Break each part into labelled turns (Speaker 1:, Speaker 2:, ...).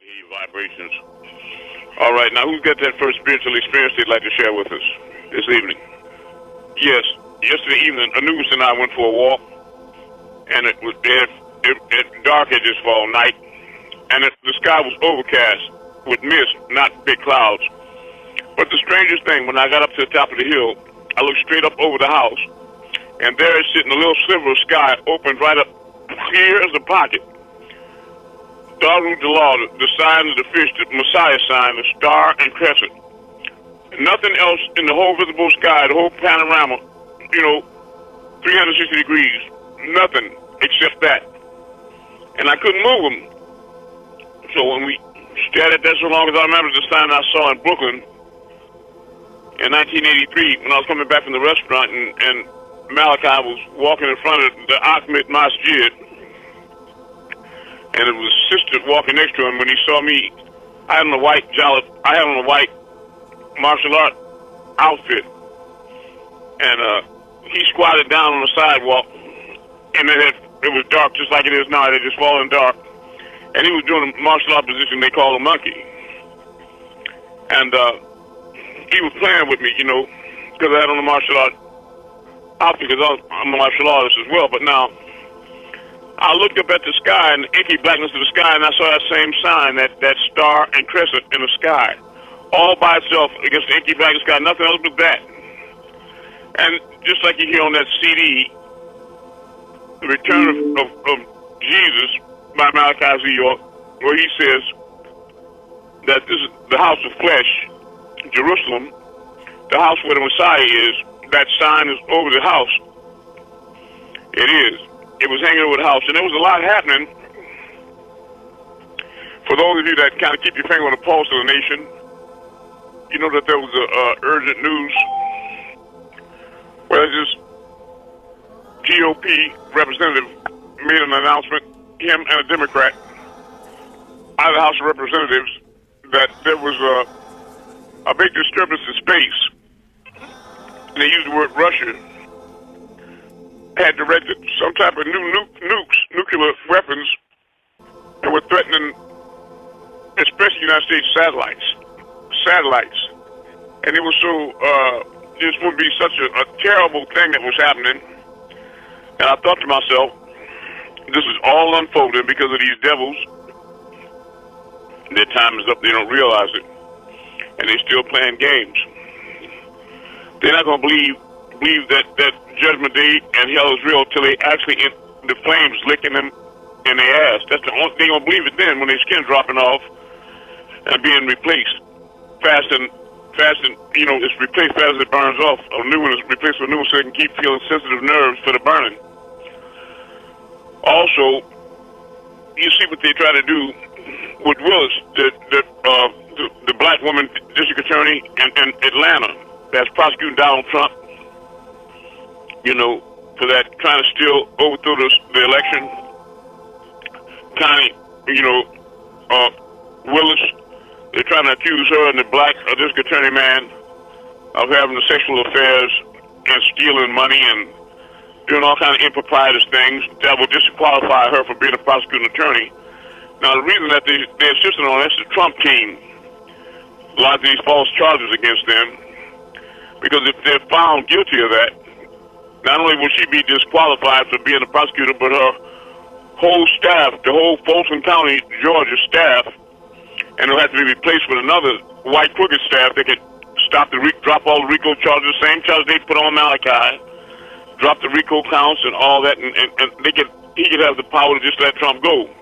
Speaker 1: Vibrations. All right, now who's got that first spiritual experience they'd like to share with us this evening? Yes, yesterday evening, Anubis and I went for a walk, and dark had just fallen night, and the sky was overcast with mist, not big clouds. But the strangest thing, when I got up to the top of the hill, I looked straight up over the house, and there is sitting a little sliver of sky opened right up clear as a pocket. Darul Jalal, the sign of the fish, the Messiah sign, the star and crescent. Nothing else in the whole visible sky, the whole panorama, 360 degrees, nothing except that. And I couldn't move them. So when we stared at that so long as I remember the sign I saw in Brooklyn in 1983 when I was coming back from the restaurant and Malachi was walking in front of the Ahmed Masjid, and it was sister walking next to him. When he saw me, I had on a white martial art outfit, and he squatted down on the sidewalk, and it was dark just like it is now. It had just fallen dark, and he was doing a martial art position they call a monkey, and he was playing with me, because I had on a martial art outfit, because I'm a martial artist as well. But now I looked up at the sky and the inky blackness of the sky, and I saw that same sign, that star and crescent in the sky, all by itself against the inky black sky, nothing else but that. And just like you hear on that CD, The Return of Jesus by Malachi Z. York, where he says that this is the house of flesh, Jerusalem, the house where the Messiah is. That sign is over the house. It is. It was hanging over the house, and there was a lot happening. For those of you that kind of keep your finger on the pulse of the nation, you know that there was urgent news where this GOP representative made an announcement, him and a Democrat, out of the House of Representatives, that there was a big disturbance in space. And they used the word Russia had directed some type of new nuclear weapons that were threatening, especially United States satellites. And it was so, this would be such a terrible thing that was happening. And I thought to myself, this is all unfolding because of these devils. Their time is up, they don't realize it. And they're still playing games. They're not going to believe that judgment day and hell is real till they actually in the flames licking them in their ass. That's the only thing they're going to believe it then, when their skin dropping off and being replaced fast and it's replaced fast as it burns off. A new one is replaced with a new one so they can keep feeling sensitive nerves for the burning. Also, you see what they try to do with Willis, the black woman district attorney in Atlanta that's prosecuting Donald Trump, for that, trying to still overthrow the election. Connie, Willis, they're trying to accuse her and the black district attorney man of having sexual affairs and stealing money and doing all kinds of improprietous things that will disqualify her from being a prosecuting attorney. Now, the reason that they insisted on this, the Trump team lodged these false charges against them, because if they're found guilty of that, not only will she be disqualified for being a prosecutor, but her whole staff, the whole Folsom County, Georgia staff, and it'll have to be replaced with another white crooked staff that could drop all the RICO charges, the same charges they put on Malachi, drop the RICO counts and all that, and he could have the power to just let Trump go.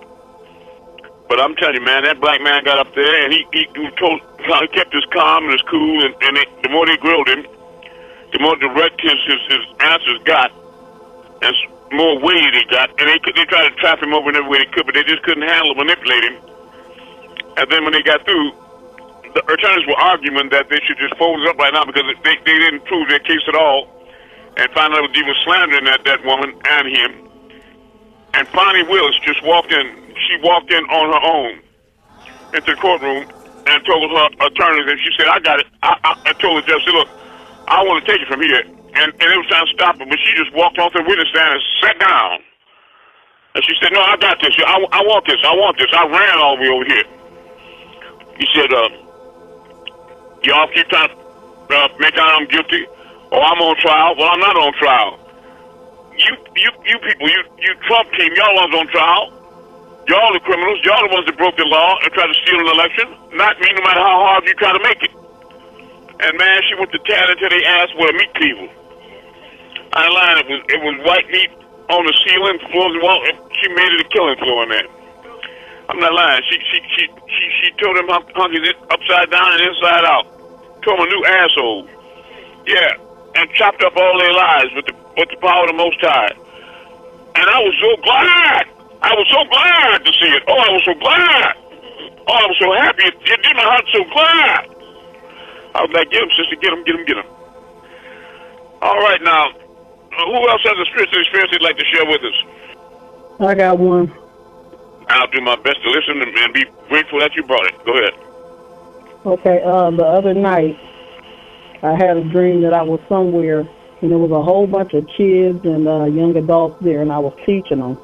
Speaker 1: But I'm telling you, man, that black man got up there and he kept his calm and his cool, and the more they grilled him, the more direct his answers got, and more weighty they got, and they tried to trap him over in every way they could, but they just couldn't handle manipulate him. And then when they got through, the attorneys were arguing that they should just fold it up right now because they didn't prove their case at all, and finally it was even slandering that woman and him. And Bonnie Willis just walked in. She walked in on her own into the courtroom and told her attorneys, and she said, I got it. I told the judge, look, I want to take it from here. And it was trying to stop her, but she just walked off the witness stand and sat down. And she said, no, I got this. I want this. I ran all the way over here. He said, y'all keep trying to make out I'm guilty or I'm on trial. Well, I'm not on trial. You people, you Trump team, y'all ones on trial. Y'all the criminals. Y'all the ones that broke the law and tried to steal an election. Not me, no matter how hard you try to make it. And man, she went to town until they asked where the meat people. I ain't lying. It was white meat on the ceiling, floors, and wall. She made it a killing floor in there. I'm not lying. She told them hung it upside down and inside out. Told them a new asshole. Yeah, and chopped up all their lives with the power of the Most High. And I was so glad. I was so glad to see it. Oh, I was so glad. Oh, I was so happy. It did my heart so glad. I was like, get him, sister, get him, get him, get him. All right, now, who else has a spiritual experience they'd like to share with us?
Speaker 2: I got one.
Speaker 1: I'll do my best to listen and be grateful that you brought it. Go ahead.
Speaker 2: Okay, the other night, I had a dream that I was somewhere, and there was a whole bunch of kids and young adults there, and I was teaching them.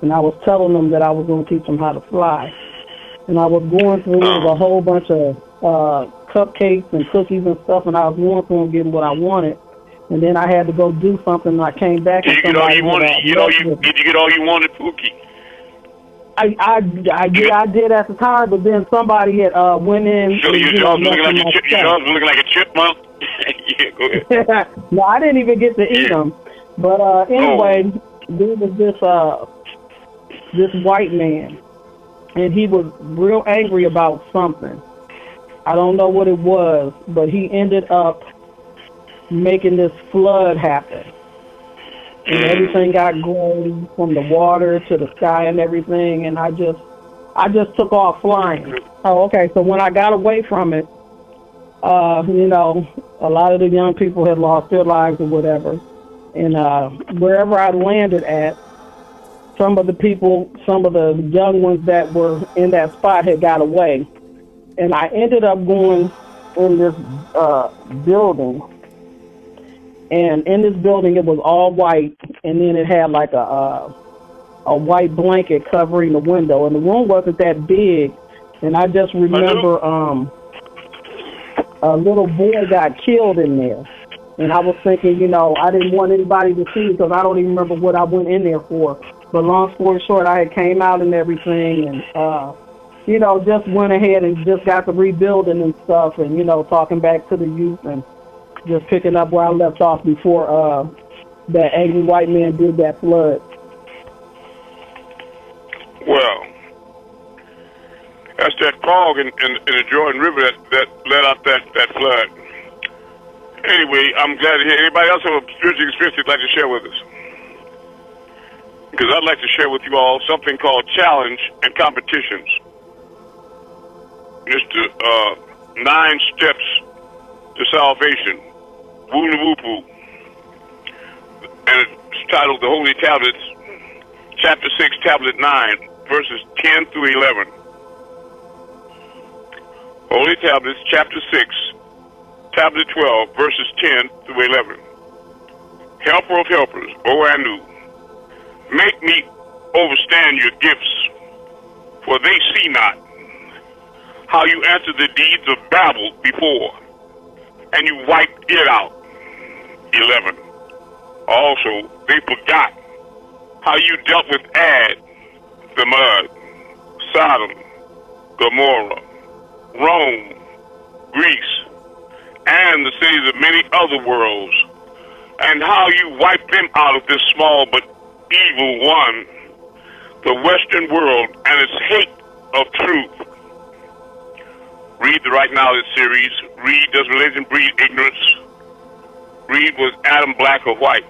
Speaker 2: And I was telling them that I was going to teach them how to fly. And I was going through a whole bunch of cupcakes and cookies and stuff, and I was going through and getting what I wanted. And then I had to go do something, and I came back.
Speaker 1: Did you get all you wanted? Did you get all you wanted, Pookie?
Speaker 2: I did at the time, but then somebody had went in.
Speaker 1: So your jaw's looking like a chipmunk. Yeah, go ahead.
Speaker 2: No, I didn't even get to eat them. But anyway, there was this white man, and he was real angry about something. I don't know what it was, but he ended up making this flood happen. And everything got gray from the water to the sky and everything, and I just took off flying. Oh, okay. So when I got away from it, a lot of the young people had lost their lives or whatever. And wherever I landed at, some of the young ones that were in that spot had got away. And I ended up going in this building. And in this building, it was all white, and then it had like a white blanket covering the window. And the room wasn't that big. And I just remember a little boy got killed in there. And I was thinking, I didn't want anybody to see because I don't even remember what I went in there for. But long story short, I had came out and everything, and just went ahead and just got to rebuilding and stuff, and talking back to the youth and just picking up where I left off before that angry white man did that flood.
Speaker 1: Well, that's that fog in the Jordan River that let out that flood. Anyway, I'm glad to hear. Anybody else have a spiritual experience they'd like to share with us? Because I'd like to share with you all something called challenge and competitions. It's the 9 steps to salvation. Woo-woo-poo. And it's titled The Holy Tablets, Chapter 6, Tablet 9, verses 10 through 11. Holy Tablets, Chapter 6, Tablet 12, verses 10 through 11. Helper of helpers, O Anu, make me overstand your gifts, for they see not how you answered the deeds of Babel before, and you wiped it out. 11. Also, they forgot how you dealt with Ad, the mud, Sodom, Gomorrah, Rome, Greece, and the cities of many other worlds, and how you wiped them out of this small but evil one, the Western world, and its hate of truth. Read the Right Knowledge series. Read Does Religion Breed Ignorance? Read Was Adam Black or White?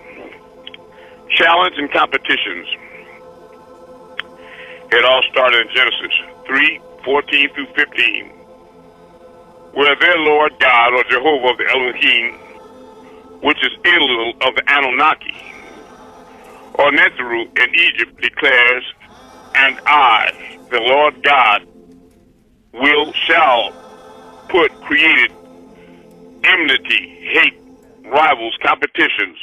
Speaker 1: Challenge and competitions. It all started in Genesis 3:14 through 15, where their Lord God, or Jehovah of the Elohim, which is Elul of the Anunnaki, or Netzeru in Egypt, declares, and I, the Lord God, shall put created enmity, hate, rivals, competitions,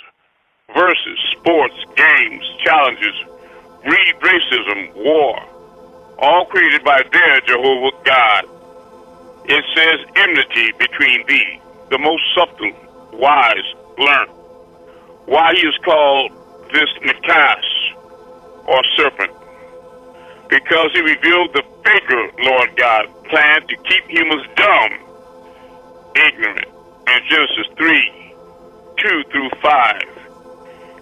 Speaker 1: versus, sports, games, challenges, greed, racism, war, all created by their Jehovah God, It says enmity between thee, the most subtle, wise, learned. Why he is called this Nikas, or serpent? Because he revealed the faker, Lord God, plan to keep humans dumb, ignorant. In Genesis 3:2-5,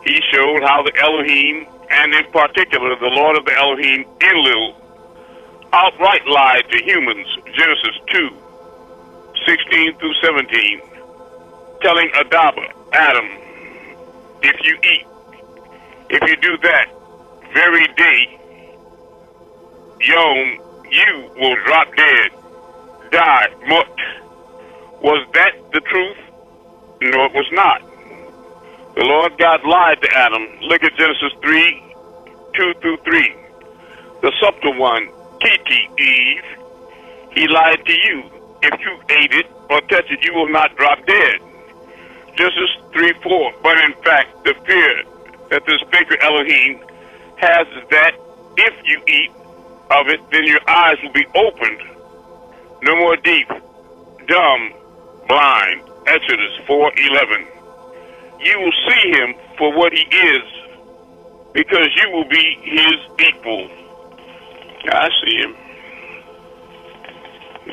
Speaker 1: he showed how the Elohim, and in particular the Lord of the Elohim, Enlil, outright lied to humans. Genesis 2:16-17, telling Adam, if you do that very day, you will drop dead, die, mut. Was that the truth? No, it was not. The Lord God lied to Adam. Look at Genesis 3:2-3. The subtle one, Kiki, Eve, he lied to you. If you ate it or touch it, you will not drop dead. Genesis 3:4. But in fact, the fear that this speaker Elohim has is that if you eat of it, then your eyes will be opened. No more deep, dumb, blind. Exodus 4:11. You will see him for what he is, because you will be his equal. I see him.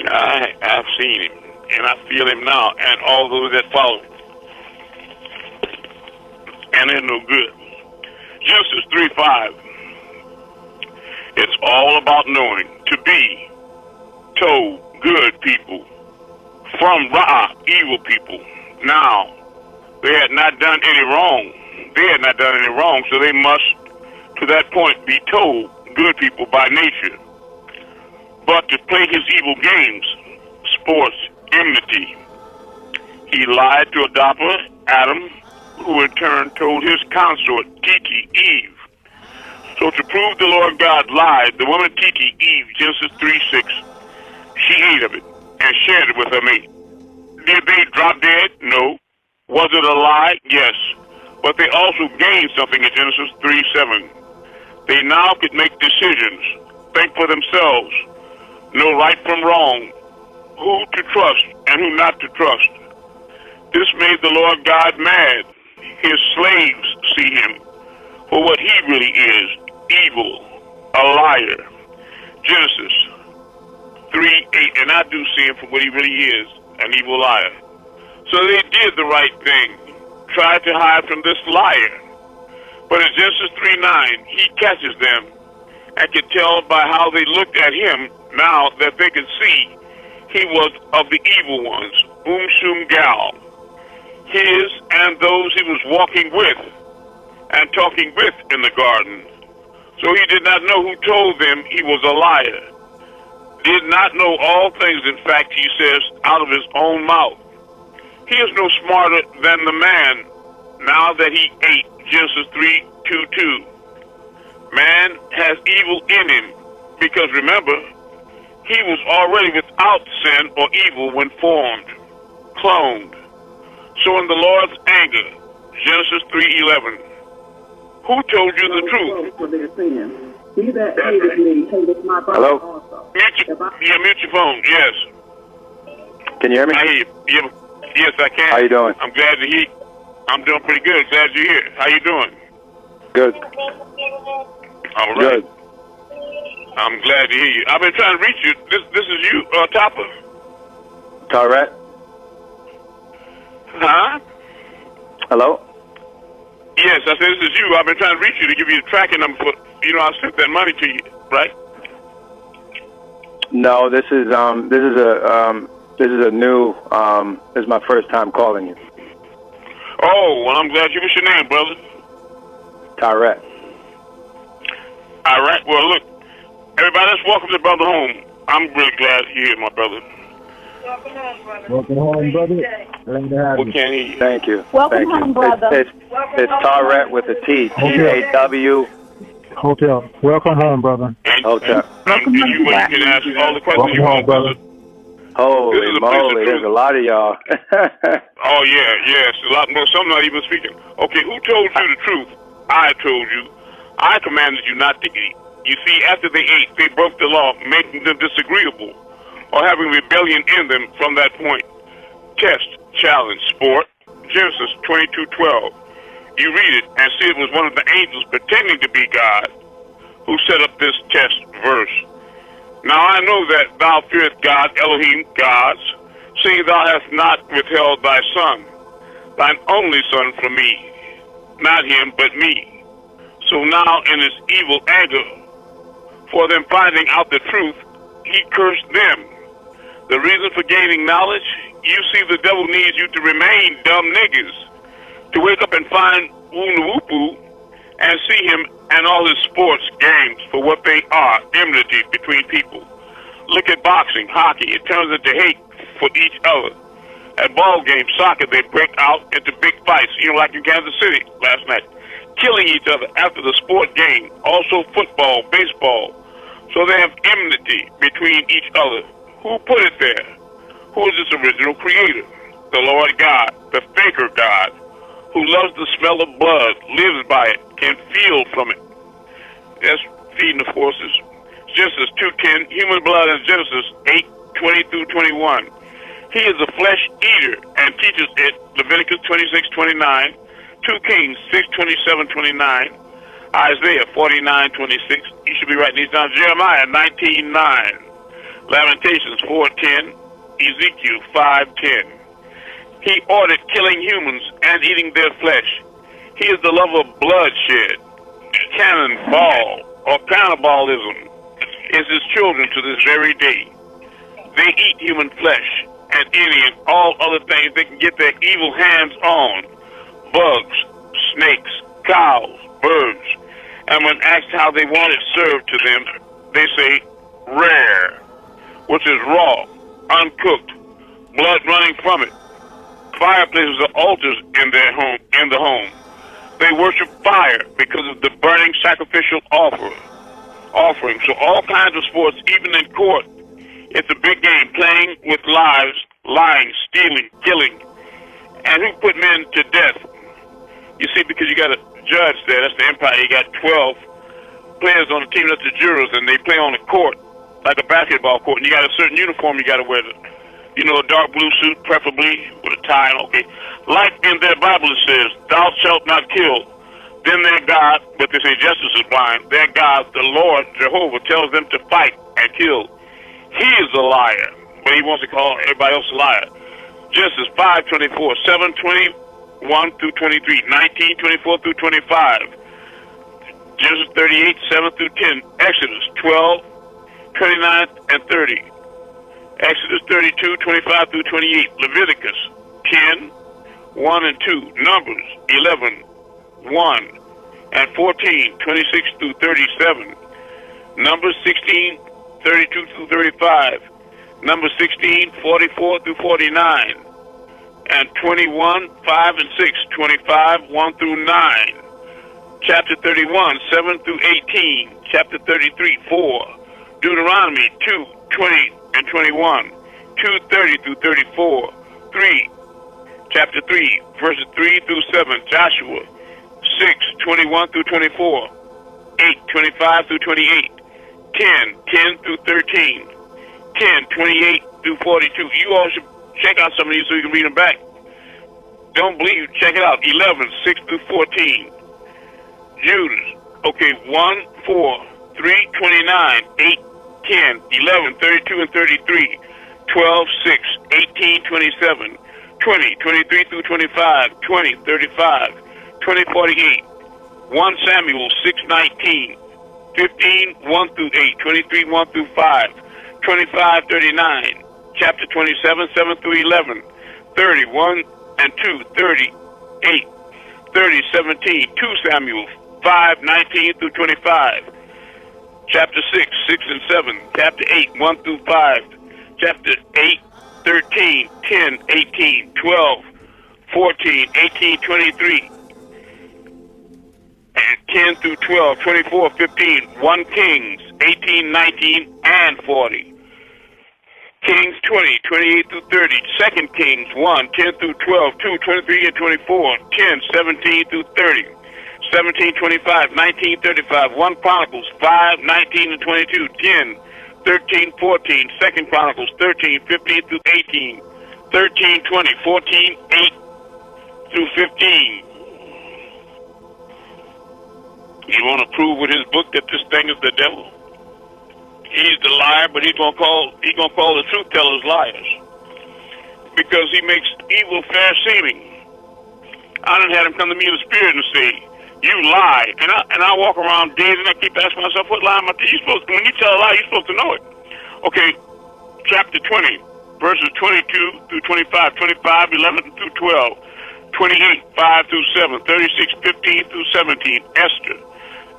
Speaker 1: I've seen him, and I feel him now, and all those that follow him. And they're no good. Genesis 3:5. It's all about knowing, to be told, good people, from Ra, evil people. Now, they had not done any wrong. So they must, to that point, be told, good people by nature. But to play his evil games, sports, enmity, he lied to adopter Adam, who in turn told his consort, Kiki, Eve. So to prove the Lord God lied, the woman Kiki, Eve, Genesis 3:6, she ate of it and shared it with her mate. Did they drop dead? No. Was it a lie? Yes. But they also gained something in Genesis 3:7. They now could make decisions, think for themselves, know right from wrong, who to trust and who not to trust. This made the Lord God mad. His slaves see him for what he really is, evil, a liar. Genesis 3:8, and I do see him for what he really is, an evil liar. So they did the right thing, tried to hide from this liar. But in Genesis 3:9, he catches them and can tell by how they looked at him now that they could see he was of the evil ones, Shum Gal, his and those he was walking with and talking with in the garden. So he did not know who told them he was a liar. Did not know all things, in fact, he says, out of his own mouth. He is no smarter than the man now that he ate, Genesis 3:2. Man has evil in him, because remember, he was already without sin or evil when formed, cloned. So in the Lord's anger, Genesis 3:11, who told you the truth?
Speaker 3: He that hated me hated my brother.
Speaker 4: Hello?
Speaker 3: Also.
Speaker 1: Mute your phone, yes.
Speaker 4: Can you hear me?
Speaker 1: I hear you. Yes, I can.
Speaker 4: How you doing?
Speaker 1: I'm glad to hear. I'm doing pretty good. Glad you're here. How you doing?
Speaker 4: Good.
Speaker 1: All right.
Speaker 4: Good.
Speaker 1: I'm glad to hear you. I've been trying to reach you. This is you, Topper.
Speaker 4: Tarrant?
Speaker 1: Huh?
Speaker 4: Hello?
Speaker 1: Yes, I said this is you. I've been trying to reach you to give you a tracking number for, I sent that money to you, right?
Speaker 4: No, this is a new, this is my first time calling you.
Speaker 1: Oh, well, I'm glad you. What's your name, brother?
Speaker 4: Tarrant.
Speaker 1: All right. Well, look, everybody, let's welcome the brother home. I'm really glad you're here, my brother.
Speaker 5: Welcome home, brother.
Speaker 6: Welcome home, brother. Glad to have
Speaker 1: We
Speaker 6: you.
Speaker 1: can't hear you.
Speaker 4: Thank you.
Speaker 5: Welcome
Speaker 4: Thank
Speaker 5: home,
Speaker 4: you.
Speaker 5: brother.
Speaker 4: It's Tarrant with a T. T-A-W.
Speaker 6: Hotel. Welcome home, brother.
Speaker 4: Hotel.
Speaker 1: And you can ask all the questions you want, brother.
Speaker 4: Holy moly, there's a lot of y'all.
Speaker 1: Oh, yeah, yes. A lot more. Some not even speaking. Okay, who told you the truth? I told you. I commanded you not to eat. You see, after they ate, they broke the law, making them disagreeable. or having rebellion in them from that point. Test, challenge, sport. Genesis 22:12. You read it and see it was one of the angels pretending to be God who set up this test verse. Now I know that thou fearest God, Elohim, gods, seeing thou hast not withheld thy son, thine only son from me, not him, but me. So now in his evil anger, for them finding out the truth, he cursed them. The reason for gaining knowledge, you see the devil needs you to remain dumb niggas, to wake up and find Woonawupu and see him and all his sports games for what they are, enmity between people. Look at boxing, hockey, it turns into hate for each other. At ball games, soccer, they break out into big fights, like in Kansas City last night, killing each other after the sport game. Also football, baseball. So they have enmity between each other. Who put it there? Who is this original creator? The Lord God, the faker God, who loves the smell of blood, lives by it, can feel from it. That's feeding the forces. Genesis 2:10, human blood in Genesis 8:20 through 21. He is a flesh eater and teaches it, Leviticus 26:29, 2 Kings 6:27-29, Isaiah 49:26. You should be writing these down. Jeremiah 19:9, Lamentations 4:10, Ezekiel 5:10. He ordered killing humans and eating their flesh. He is the lover of bloodshed. Cannonball or cannibalism is his children to this very day. They eat human flesh and any and all other things they can get their evil hands on. Bugs, snakes, cows, birds. And when asked how they want it served to them, they say rare, which is raw, uncooked, blood running from it. Fireplaces are altars in their home, in the home. They worship fire because of the burning sacrificial offering. So all kinds of sports, even in court, it's a big game, playing with lives, lying, stealing, killing. And who put men to death? You see, because you got a judge there, that's the empire. You got 12 players on the team, that's the jurors, and they play on the court, like a basketball court, and you got a certain uniform you got to wear. A dark blue suit, preferably with a tie. Okay, like in their Bible it says, "Thou shalt not kill." Then their God, but they say justice is blind. Their God, the Lord Jehovah, tells them to fight and kill. He is a liar, but he wants to call everybody else a liar. Genesis 5:24, 7:21 through 23, 19:24 through 25. Genesis 38, 7 through 10. Exodus 12, 29 and 30. Exodus 32, 25 through 28. Leviticus 10, 1 and 2. Numbers 11, 1 and 14, 26 through 37. Numbers 16, 32 through 35. Numbers 16, 44 through 49. And 21, 5 and 6. 25, 1 through 9. Chapter 31, 7 through 18. Chapter 33, 4. Deuteronomy 2, 20 and 21. 2:30 through 34. 3. Chapter 3, verses 3 through 7. Joshua 6, 21 through 24. 8, 25 through 28. 10, 10 through 13. 10, 28 through 42. You all should check out some of these so you can read them back. Don't believe, check it out. 11, 6 through 14. Judas. Okay, 1, 4, 3, 29, 8, 10, 11, 32 and 33. 12, 6, 18, 27. 20, 23 through 25. 20, 35. 20, 48. 1 Samuel 6, 19. 15, 1 through 8. 23, 1 through 5. 25, 39. Chapter 27, 7 through 11. 30, 1 and 2, 38. 30, 17. 2 Samuel 5, 19 through 25. Chapter 6, 6 and 7. Chapter 8, 1 through 5. Chapter 8, 13, 10, 18, 12, 14, 18, 23. And 10 through 12, 24, 15. 1 Kings, 18, 19, and 40. Kings 20, 28 through 30. 2 Kings 1, 10 through 12, 2, 23 and 24. 10, 17 through 30. 17, 25, 19, 35. 1 Chronicles 5, 19 and 22. 10, 13:14, 2 Chronicles 13:15 through 18, 13:20, 14:8 through 15. You want to prove with his book that this thing is the devil? He's the liar, but he's gonna call the truth tellers liars because he makes evil fair seeming. I done had him come to me in the spirit and say, "You lie," and I walk around days and I keep asking myself, "What lie am I?" You supposed when you tell a lie, you're supposed to know it. Okay, chapter 20, verses 22 through 25, 25, 11 through 12, 28, 5 through 7, 36, 15 through 17, Esther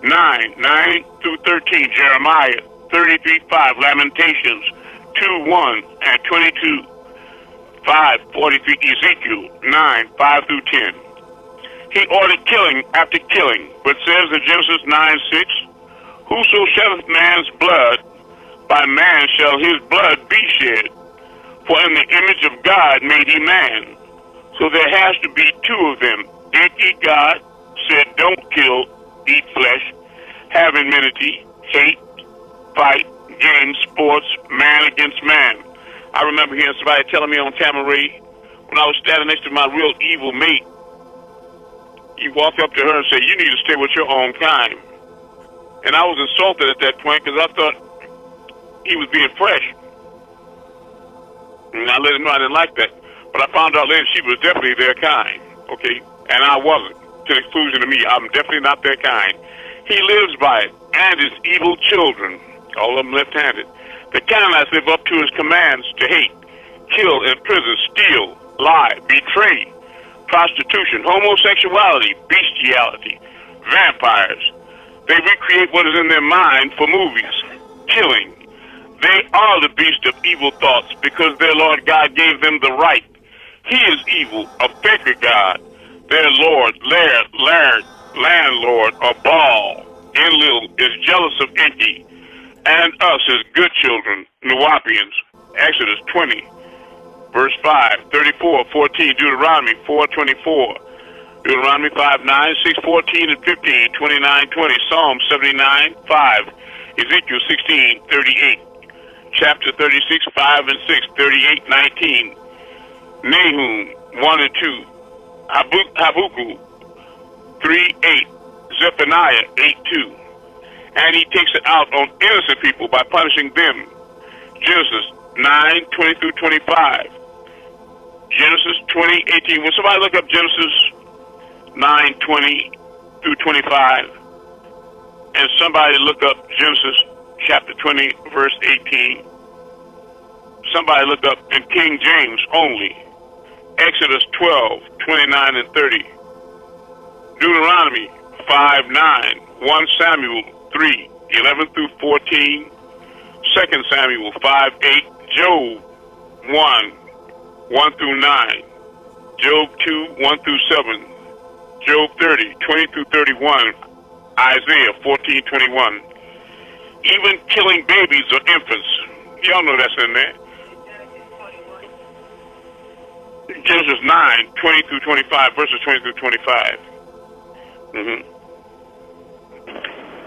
Speaker 1: 9, 9 through 13, Jeremiah 33, 5, Lamentations 2, 1 and 22, 5, 43, Ezekiel 9, 5 through 10. He ordered killing after killing, but says in Genesis 9, 6, "Whoso sheddeth man's blood, by man shall his blood be shed. For in the image of God made he man." So there has to be two of them. Did he, God, said, "Don't kill, eat flesh, have enmity, hate, fight, games, sports, man against man." I remember hearing somebody telling me on Tamaray when I was standing next to my real evil mate. He walked up to her and said, "You need to stay with your own kind." And I was insulted at that point because I thought he was being fresh. And I let him know I didn't like that. But I found out later she was definitely their kind. Okay? And I wasn't. To the exclusion of me, I'm definitely not their kind. He lives by it. And his evil children, all of them left-handed. The Canaanites live up to his commands to hate, kill, imprison, steal, lie, betray, prostitution, homosexuality, bestiality, vampires. They recreate what is in their mind for movies, killing. They are the beast of evil thoughts because their Lord God gave them the right. He is evil, a faker God. Their Lord, landlord, or Baal, Enlil, is jealous of Enki, and us as good children, Nuwapians. Exodus 20, verse 5, 34, 14, Deuteronomy 4:24, Deuteronomy 5:9, 6:14 and 15, 29:20, Psalm 79, 5, Ezekiel 16:38, chapter 36, 5 and 6, 38:19, Nahum 1 and 2, Habakkuk 3:8, Zephaniah 8:2. And he takes it out on innocent people by punishing them. Genesis 9:20 through 25. Genesis 20:18. Will somebody look up Genesis 9:20 through 25? And somebody look up Genesis chapter 20, verse 18. Somebody look up in King James only. Exodus 12, 29 and 30. Deuteronomy 5:9. 1 Samuel 3, 11 through 14. 2 Samuel 5:8. Job 1, 1 through 9. Job 2, 1 through 7. Job 30, 20 through 31. Isaiah 14:21. Even killing babies or infants. Y'all know that's in there. Genesis 9, 20 through 25, verses 20 through 25.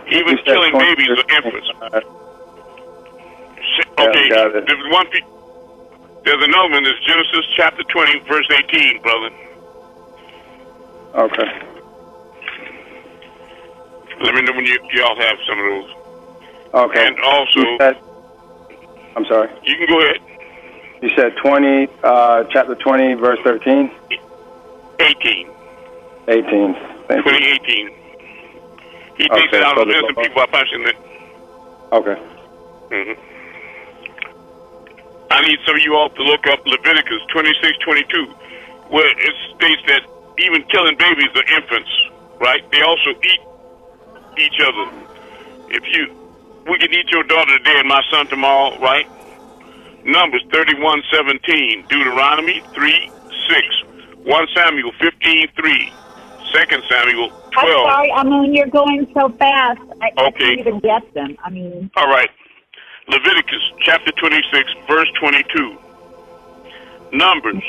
Speaker 1: Even killing babies or infants. Okay, there's another one. It's Genesis chapter 20, verse 18, brother.
Speaker 4: Okay.
Speaker 1: Let me know when y'all have some of those.
Speaker 4: Okay.
Speaker 1: And also,
Speaker 4: I'm sorry.
Speaker 1: You can go ahead.
Speaker 4: You said chapter 20, verse 13?
Speaker 1: 18.
Speaker 4: 18.
Speaker 1: 2018. He takes it out on innocent people by punishing it.
Speaker 4: Okay.
Speaker 1: I need some of you all to look up Leviticus 26:22, where it states that even killing babies or infants, right? They also eat each other. We can eat your daughter today and my son tomorrow, right? Numbers 31:17, Deuteronomy 3:6, 1 Samuel 15:3, 2 Samuel 12.
Speaker 7: I'm sorry, Amun, you're going so fast. I can't even get them.
Speaker 1: All right. Leviticus chapter 26, verse 22. Numbers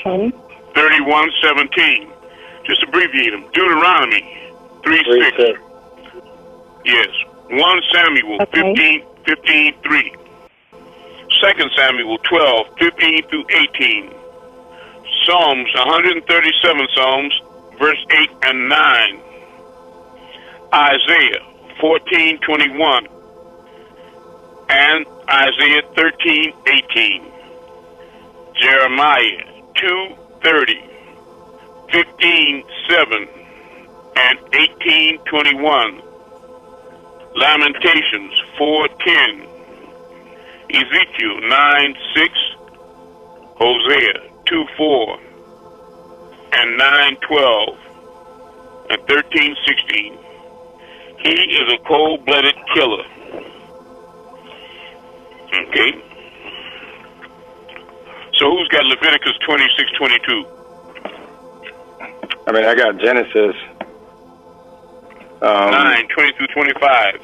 Speaker 1: 31:17. Just abbreviate them. Deuteronomy 3:6. Yes. 1 Samuel 15:3. 2 Samuel 12, 15 through 18. Psalms 137 Psalms, verse 8 and 9. Isaiah 14:21 and Isaiah 13:18. Jeremiah 2:30, 15:7 and 18:21. Lamentations 4:10. Ezekiel 9:6. Hosea 2:4 and 9:12 and 13:16. He is a cold-blooded killer. Okay. So who's got Leviticus 26:22?
Speaker 4: I mean, I got Genesis
Speaker 1: 9:20 through 25.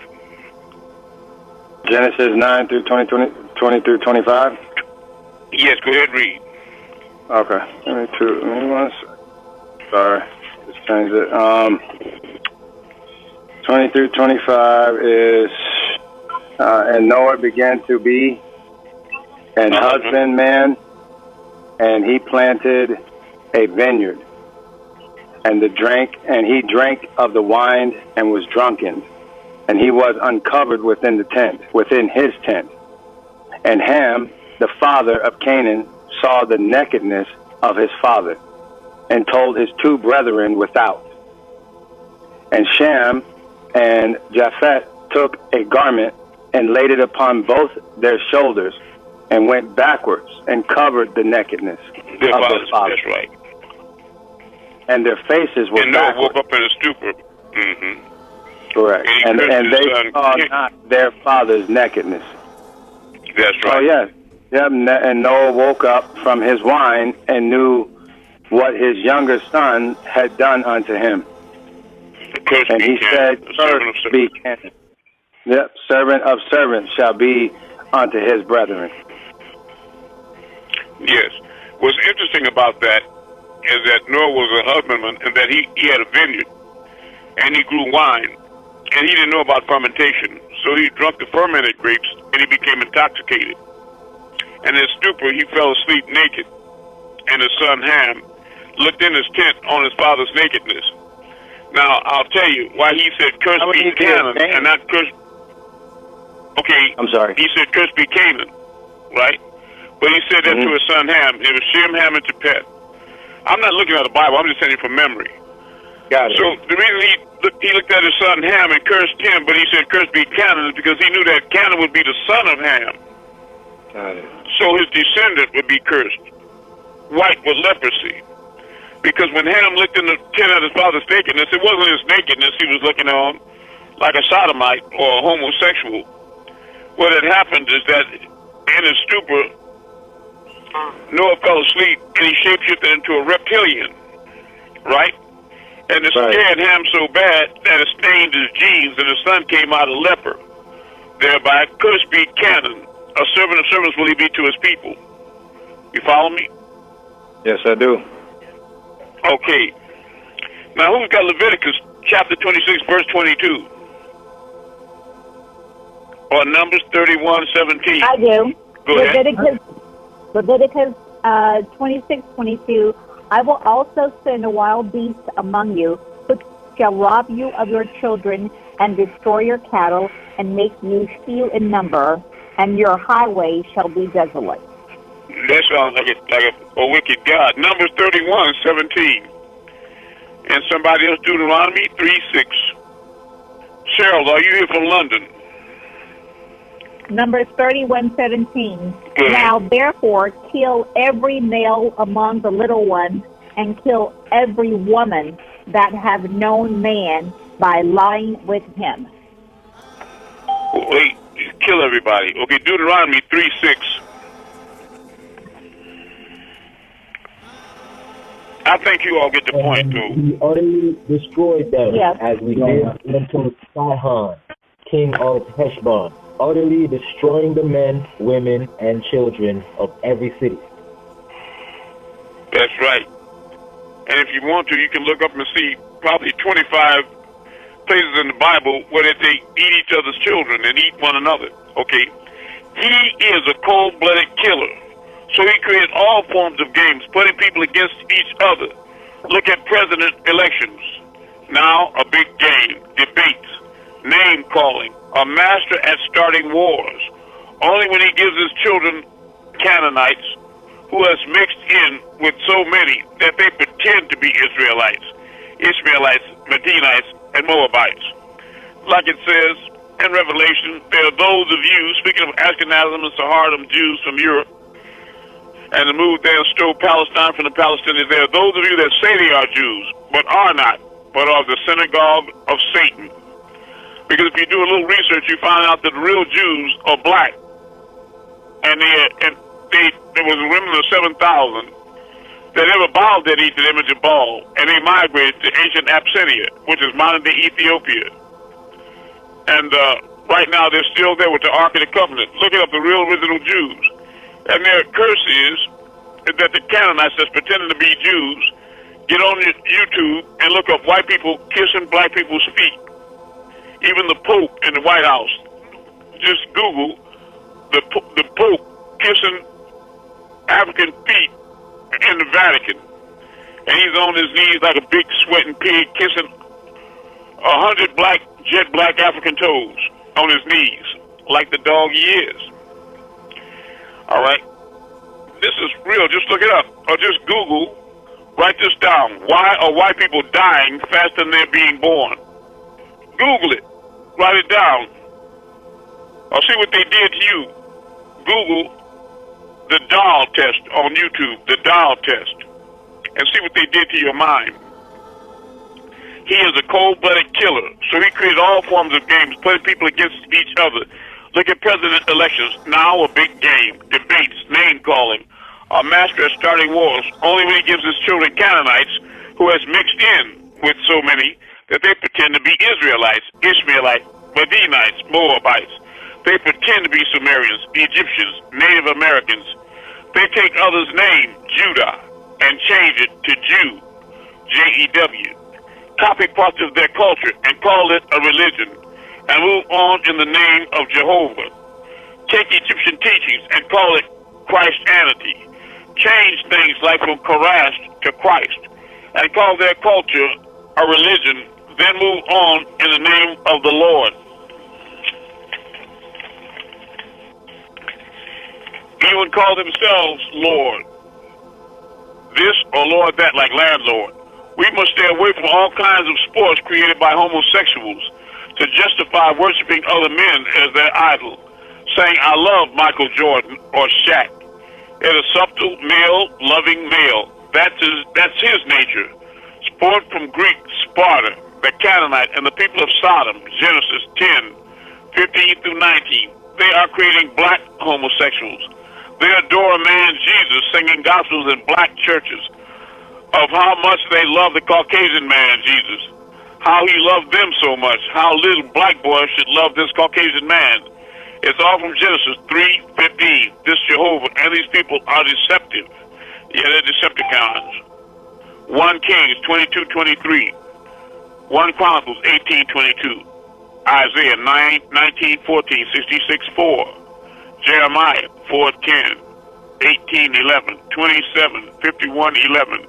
Speaker 4: Genesis 9 through 20 through 25.
Speaker 1: Yes, go ahead, read.
Speaker 4: Okay. Let me once. Sorry, just changed it. 20 through 25 is, and Noah began to be an husbandman, and he planted a vineyard, and he drank of the wine and was drunken, and he was uncovered within his tent. And Ham, the father of Canaan, saw the nakedness of his father, and told his two brethren without. And Shem and Japheth took a garment and laid it upon both their shoulders, and went backwards and covered the nakedness of their father.
Speaker 1: That's right.
Speaker 4: And their faces were
Speaker 1: and Noah
Speaker 4: backwards.
Speaker 1: woke up in a stupor. Mm-hmm.
Speaker 4: Correct. And they saw not their father's nakedness.
Speaker 1: That's right.
Speaker 4: Oh, yes. Yep. And Noah woke up from his wine and knew what his younger son had done unto him. And he said, "Cursed be Canaan." Yep. Servant of servants shall be unto his brethren.
Speaker 1: Yes. What's interesting about that is that Noah was a husbandman and that he had a vineyard and he grew wine and he didn't know about fermentation. So he drank the fermented grapes and he became intoxicated. And in stupor, he fell asleep naked. And his son Ham looked in his tent on his father's nakedness. Now, I'll tell you why he said, "Cursed be Canaan," and not cursed. Okay.
Speaker 4: I'm sorry.
Speaker 1: He said, "Cursed be Canaan," right? But he said that to his son Ham. It was Shem, Ham, and Japheth. I'm not looking at the Bible. I'm just saying it from memory.
Speaker 4: Got it.
Speaker 1: So the reason he looked at his son Ham and cursed him, but he said, "Cursed be Canaan," is because he knew that Canaan would be the son of Ham.
Speaker 4: Got it.
Speaker 1: So his descendant would be cursed, white with leprosy. Because when Ham looked in the tent at his father's nakedness, it wasn't his nakedness he was looking on like a sodomite or a homosexual. What had happened is that in his stupor, Noah fell asleep and he shapeshifted into a reptilian, right? And it scared Ham so bad that it stained his jeans and his son came out a leper. Thereby, cursed be Canaan. A servant of servants will he be to his people. You follow me?
Speaker 4: Yes, I do.
Speaker 1: Okay. Now, who's got Leviticus chapter 26, verse 22? Or Numbers 31:17?
Speaker 7: I do.
Speaker 1: Go ahead.
Speaker 7: Leviticus 26:22. I will also send a wild beast among you, which shall rob you of your children and destroy your cattle and make you few in number, and your highway shall be desolate.
Speaker 1: That sounds like a wicked God. Numbers 31:17. And somebody else, Deuteronomy 3:6. Cheryl, are you here from London?
Speaker 7: Numbers 31:17. Now therefore kill every male among the little ones, and kill every woman that have known man by lying with him.
Speaker 1: Wait, kill everybody. Okay, Deuteronomy 3:6. I think you all get the point, too.
Speaker 8: He utterly destroyed them as we did unto Sihon, king of Heshbon, utterly destroying the men, women, and children of every city.
Speaker 1: That's right. And if you want to, you can look up and see probably 25 places in the Bible where they eat each other's children and eat one another. Okay. He is a cold-blooded killer. So he created all forms of games, putting people against each other. Look at president elections. Now a big game, debates, name-calling, a master at starting wars. Only when he gives his children Canaanites, who has mixed in with so many that they pretend to be Israelites, Medinites, and Moabites. Like it says in Revelation, there are those of you, speaking of Ashkenazim and Sephardim Jews from Europe, and the move there and stole Palestine from the Palestinians. There are those of you that say they are Jews, but are not, but are the synagogue of Satan. Because if you do a little research, you find out that the real Jews are black. And there was a remnant of 7,000 that never bowed their knee to the image of Baal, and they migrated to ancient Abyssinia, which is modern-day Ethiopia. And right now they're still there with the Ark of the Covenant. Look up the real original Jews. And their curse is that the Canaanites that's pretending to be Jews get on YouTube and look up white people kissing black people's feet. Even the Pope in the White House. Just Google the Pope kissing African feet in the Vatican. And he's on his knees like a big sweating pig kissing 100 jet black African toes on his knees, like the dog he is. All right, this is real. Just look it up, or just Google. Write this down. Why are white people dying faster than they're being born? Google it. Write it down. Or see what they did to you. Google the doll test on YouTube, the doll test, and see what they did to your mind. He is a cold-blooded killer, so he created all forms of games, putting people against each other. Look at president elections. Now a big game. Debates, name-calling. A master at starting wars. Only when he gives his children Canaanites, who has mixed in with so many that they pretend to be Israelites, Ishmaelites, Medinites, Moabites. They pretend to be Sumerians, Egyptians, Native Americans. They take others' name, Judah, and change it to Jew, J-E-W. Copy parts of their culture and call it a religion, and move on in the name of Jehovah. Take Egyptian teachings and call it Christianity. Change things like from Korash to Christ, and call their culture a religion, then move on in the name of the Lord. Even call themselves Lord. This or Lord that, like landlord. We must stay away from all kinds of sports created by homosexuals to justify worshiping other men as their idol, saying, I love Michael Jordan or Shaq. It is subtle, male-loving male. That's his nature. Sport from Greek, Sparta, the Canaanite, and the people of Sodom, Genesis 10, 15 through 19. They are creating black homosexuals. They adore a man, Jesus, singing gospels in black churches of how much they love the Caucasian man, Jesus. How he loved them so much. How little black boys should love this Caucasian man. It's all from Genesis 3:15. This Jehovah and these people are deceptive. Yeah, they're Decepticons. 1 Kings 22:23. 1 Chronicles 18:22. Isaiah 19:14, 66:4. Jeremiah 4:10, 18:11, 27, 51:11.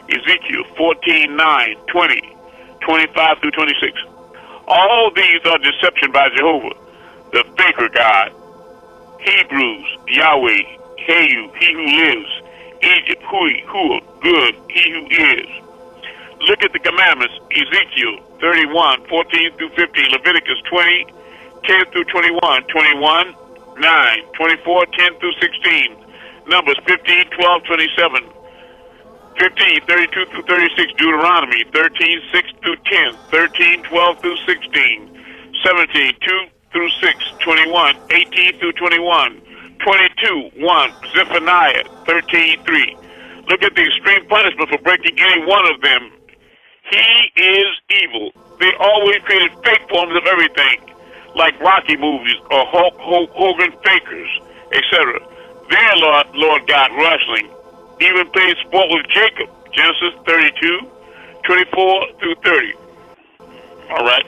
Speaker 1: Ezekiel 14:9, 20, 25 through 26. All these are deception by Jehovah, the faker God. Hebrews, Yahweh, Heyu, he who lives. Egypt, Hui, Hua, good, he who is. Look at the commandments. Ezekiel 31, 14 through 15. Leviticus 20, 10 through 21. 21, 9, 24, 10 through 16. Numbers 15, 12, 27. 15, 32 through 36. Deuteronomy 13, 6 through 10. 13, 12 through 16. 17, 2 through 6. 21, 18 through 21. 22, 1. Zephaniah 13, 3. Look at the extreme punishment for breaking any one of them. He is evil. They always created fake forms of everything, like Rocky movies or Hulk Hogan fakers, etc. Their Lord God wrestling even played sport with Jacob, Genesis 32, 24 through 30. All right.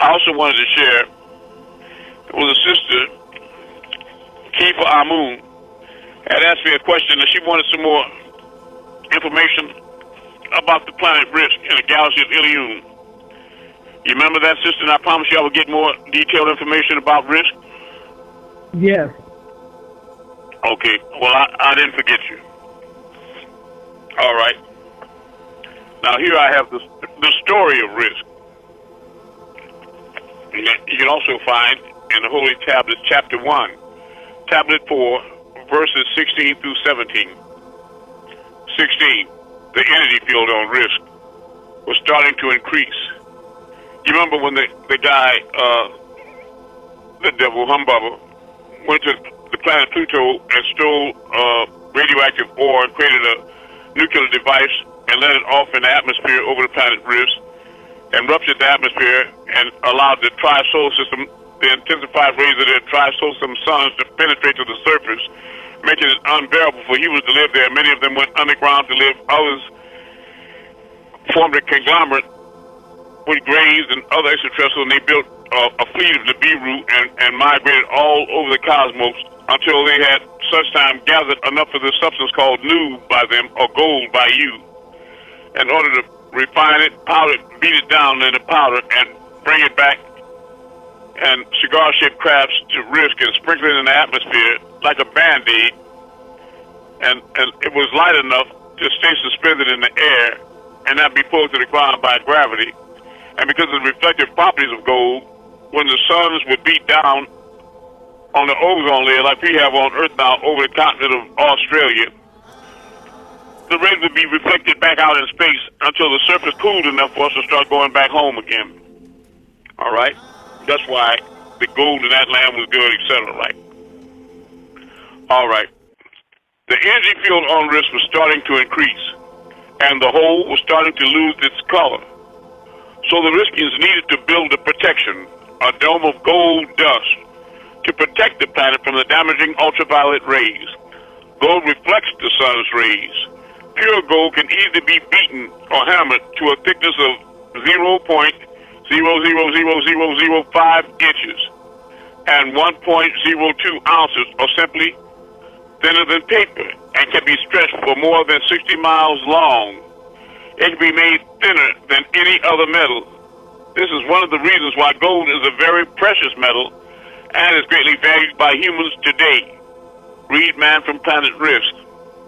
Speaker 1: I also wanted to share with a sister, Kifa Amun, had asked me a question, and she wanted some more information about the planet Rizq in the galaxy of Ilion. You remember that, sister? And I promise you I will get more detailed information about Rizq.
Speaker 2: Yes.
Speaker 1: Okay. Well, I didn't forget you. All right. Now here I have the story of Rizq. You can also find in the Holy Tablets, chapter 1, tablet 4, verses 16 through 17. 16. The energy field on Rizq was starting to increase. You remember when the guy, the devil, Humbubba, went to the planet Pluto and stole radioactive ore and created a nuclear device and let it off in the atmosphere over the planet Rizq, and ruptured the atmosphere and allowed the tri-solar system, the intensified rays of the tri-solar system suns to penetrate to the surface, making it unbearable for humans to live there. Many of them went underground to live. Others formed a conglomerate with graves and other extraterrestrials, and they built a fleet of Nibiru and migrated all over the cosmos until they had such time gathered enough of this substance called Nu by them, or gold by you, in order to refine it, powder it, beat it down into powder, and bring it back and cigar-shaped crafts to Rizq and sprinkle it in the atmosphere like a Band-Aid, and it was light enough to stay suspended in the air and not be pulled to the ground by gravity. And because of the reflective properties of gold, when the suns would beat down on the ozone layer like we have on Earth now over the continent of Australia, the rays would be reflected back out in space until the surface cooled enough for us to start going back home again. All right? That's why the gold in that land was good, etc., right? All right. The energy field on Rizq was starting to increase, and the hole was starting to lose its color. So the Rizqians needed to build a protection, a dome of gold dust, to protect the planet from the damaging ultraviolet rays. Gold reflects the sun's rays. Pure gold can easily be beaten or hammered to a thickness of 0.000005 inches and 1.02 ounces, or simply thinner than paper, and can be stretched for more than 60 miles long. It can be made thinner than any other metal. This is one of the reasons why gold is a very precious metal and is greatly valued by humans today. Read Man from Planet Rizq.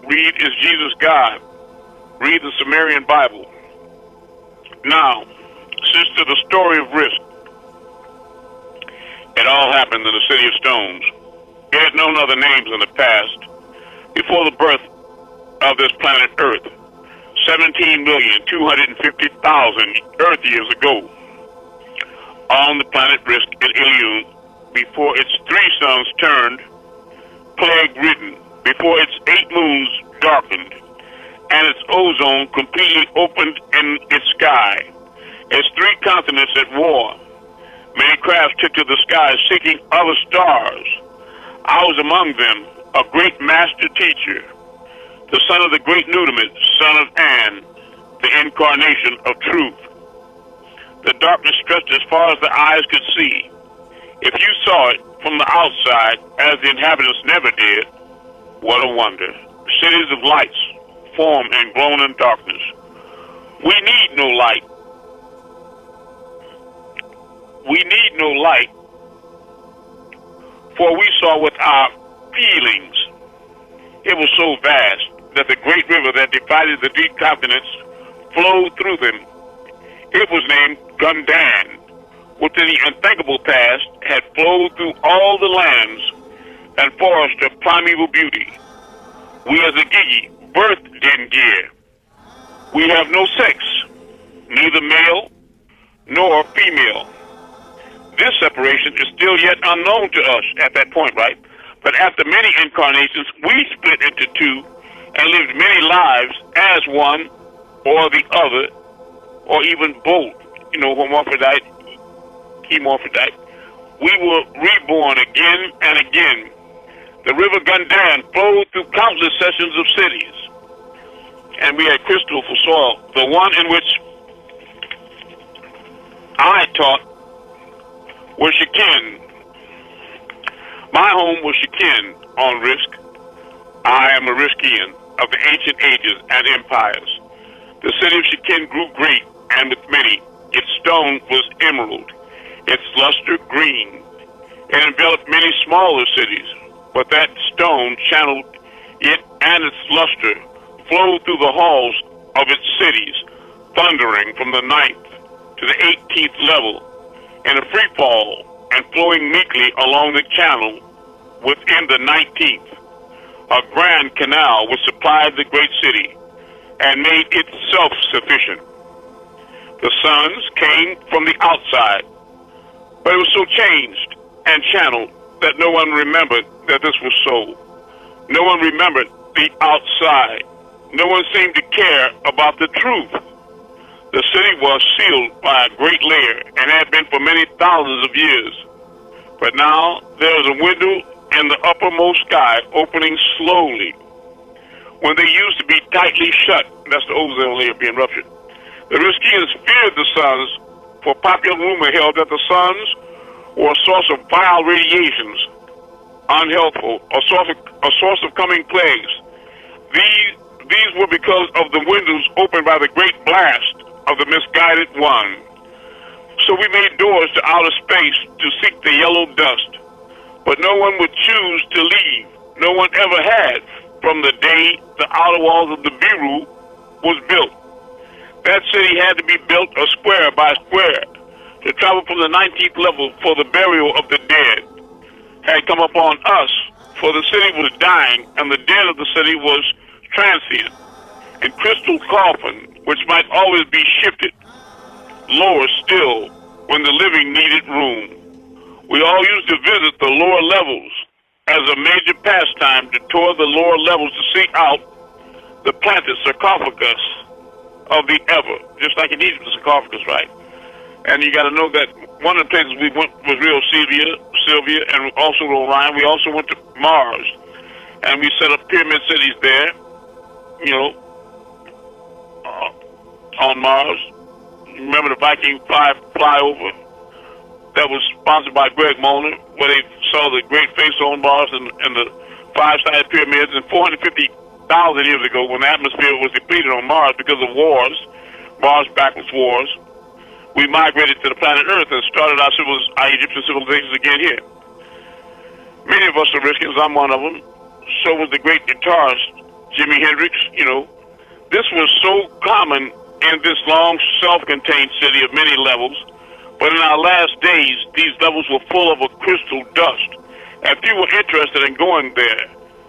Speaker 1: Read Is Jesus God? Read the Sumerian Bible. Now, sister, the story of Rizq. It all happened in the City of Stones. It had known other names in the past. Before the birth of this planet Earth, 17,250,000 Earth years ago, on the planet Rizq in Ilion, before its 3 suns turned plague-ridden, before its 8 moons darkened, and its ozone completely opened in its sky, its 3 continents at war. Many crafts took to the skies seeking other stars. I was among them, a great master teacher, the son of the great Nudimet, son of An, the incarnation of truth. The darkness stretched as far as the eyes could see. If you saw it from the outside, as the inhabitants never did, what a wonder. Cities of lights form and grown in darkness. We need no light. We need no light, for we saw with our feelings. It was so vast that the great river that divided the deep continents flowed through them. It was named Gundan. Within the unthinkable past, had flowed through all the lands and forests of primeval beauty. We as a Gigi, birthed Dengir. We have no sex, neither male nor female. This separation is still yet unknown to us at that point, right? But after many incarnations, we split into 2 and lived many lives as one or the other, or even both, hermaphrodite, hermaphrodite. We were reborn again and again. The river Gundan flowed through countless sections of cities. And we had crystal for soil, the one in which I taught was Shekin. My home was Shekin on Rizq. I am a Rizqian of the ancient ages and empires. The city of Shekin grew great and with many. Its stone was emerald, its luster green. It enveloped many smaller cities, but that stone channeled it and its luster flowed through the halls of its cities, thundering from the 9th to the 18th level in a free fall and flowing meekly along the channel within the 19th. A grand canal which supplied the great city and made it self-sufficient. The sons came from the outside, but it was so changed and channeled that no one remembered that this was so. No one remembered the outside. No one seemed to care about the truth. The city was sealed by a great layer and had been for many thousands of years. But now there is a window in the uppermost sky opening slowly. When they used to be tightly shut, that's the ozone layer being ruptured. The Rizqians feared the suns, for popular rumor held that the suns were a source of vile radiations, unhealthful, a source of coming plagues. These were because of the windows opened by the great blast of the misguided one. So we made doors to outer space to seek the yellow dust. But no one would choose to leave. No one ever had from the day the outer walls of the Biru was built. That city had to be built a square by square to travel from the 19th level for the burial of the dead had come upon us, for the city was dying and the dead of the city was transient. In crystal coffin, which might always be shifted lower still when the living needed room. We all used to visit the lower levels as a major pastime to tour the lower levels to seek out the planted sarcophagus of the ever, just like in Egypt, the sarcophagus, right? And you got to know that one of the places we went was real Sylvia, and also Orion. We also went to Mars, and we set up pyramid cities there, you know, on Mars. Remember the Viking flyover that was sponsored by Greg Molnar, where they saw the great face on Mars and the five-sided pyramids. And 450,000 years ago, when the atmosphere was depleted on Mars because of wars, Mars backwards wars, we migrated to the planet Earth and started our Egyptian civilizations again here. Many of us are Rizqians. I'm one of them. So was the great guitarist Jimi Hendrix. You know, this was so common in this long, self-contained city of many levels. But in our last days, these levels were full of a crystal dust, and few were interested in going there.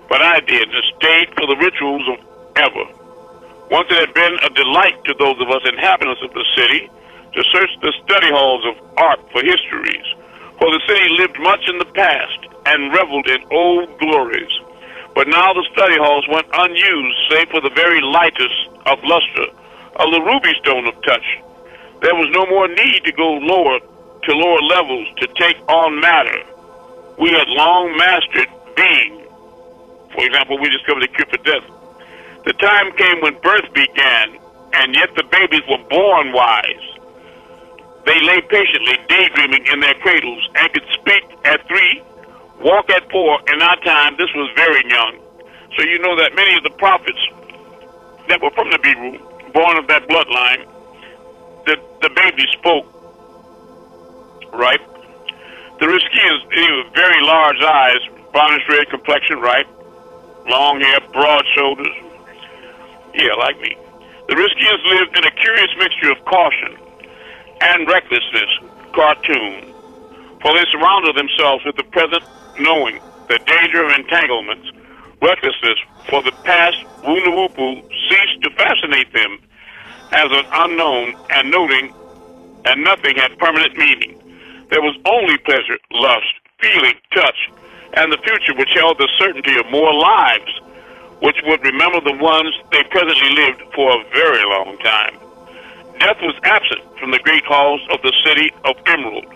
Speaker 1: But I did, and stayed for the rituals of ever. Once it had been a delight to those of us inhabitants of the city to search the study halls of art for histories, for the city lived much in the past and reveled in old glories. But now the study halls went unused, save for the very lightest of luster, of the ruby stone of touch. There was no more need to go lower to lower levels to take on matter. We had long mastered being. For example, we discovered the cure for death. The time came when birth began, and yet the babies were born wise. They lay patiently, daydreaming in their cradles, and could speak at 3, walk at 4. In our time, this was very young. So you know that many of the prophets that were from the Biru, born of that bloodline, the baby spoke, right? The Rizqians, very large eyes, brownish red complexion, right? Long hair, broad shoulders. Yeah, like me. The Rizqians lived in a curious mixture of caution and recklessness, cartoon. For they surrounded themselves with the present knowing, the danger of entanglements, recklessness for the past, Wunuwupu ceased to fascinate them as an unknown, and noting, and nothing had permanent meaning. There was only pleasure, lust, feeling, touch, and the future which held the certainty of more lives, which would remember the ones they presently lived for a very long time. Death was absent from the great halls of the city of Emerald,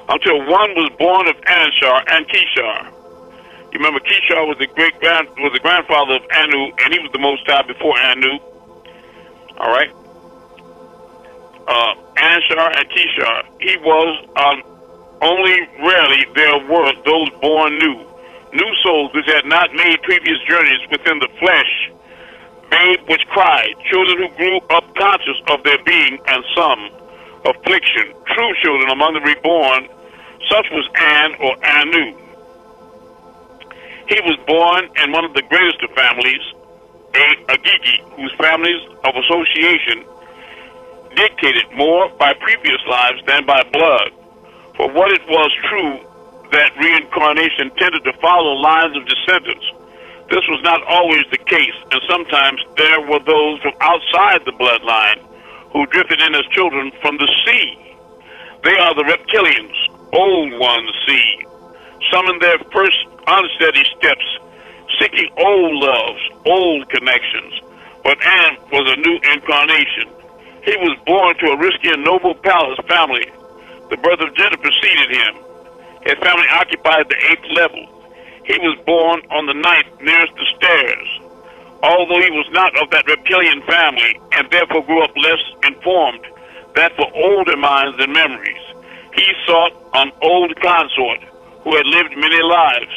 Speaker 1: until one was born of Anshar and Kishar. You remember Kishar was the grandfather of Anu, and he was the Most High before Anu. All right. Anshar and Kishar. He was Only rarely there were those born new souls which had not made previous journeys within the flesh, babe which cried, children who grew up conscious of their being, and some affliction, true children among the reborn. Such was An or Anu. He was born in one of the greatest of families, a Agigi, whose families of association dictated more by previous lives than by blood. For what it was true that reincarnation tended to follow lines of descendants, this was not always the case, and sometimes there were those from outside the bloodline who drifted in as children from the sea. They are the reptilians, old ones seed, some in their first unsteady steps, seeking old loves, old connections. But An was a new incarnation. He was born to a risky and noble palace family. The birth of gender preceded him. His family occupied the 8th level. He was born on the 9th nearest the stairs. Although he was not of that reptilian family and therefore grew up less informed, that for older minds and memories, he sought an old consort who had lived many lives.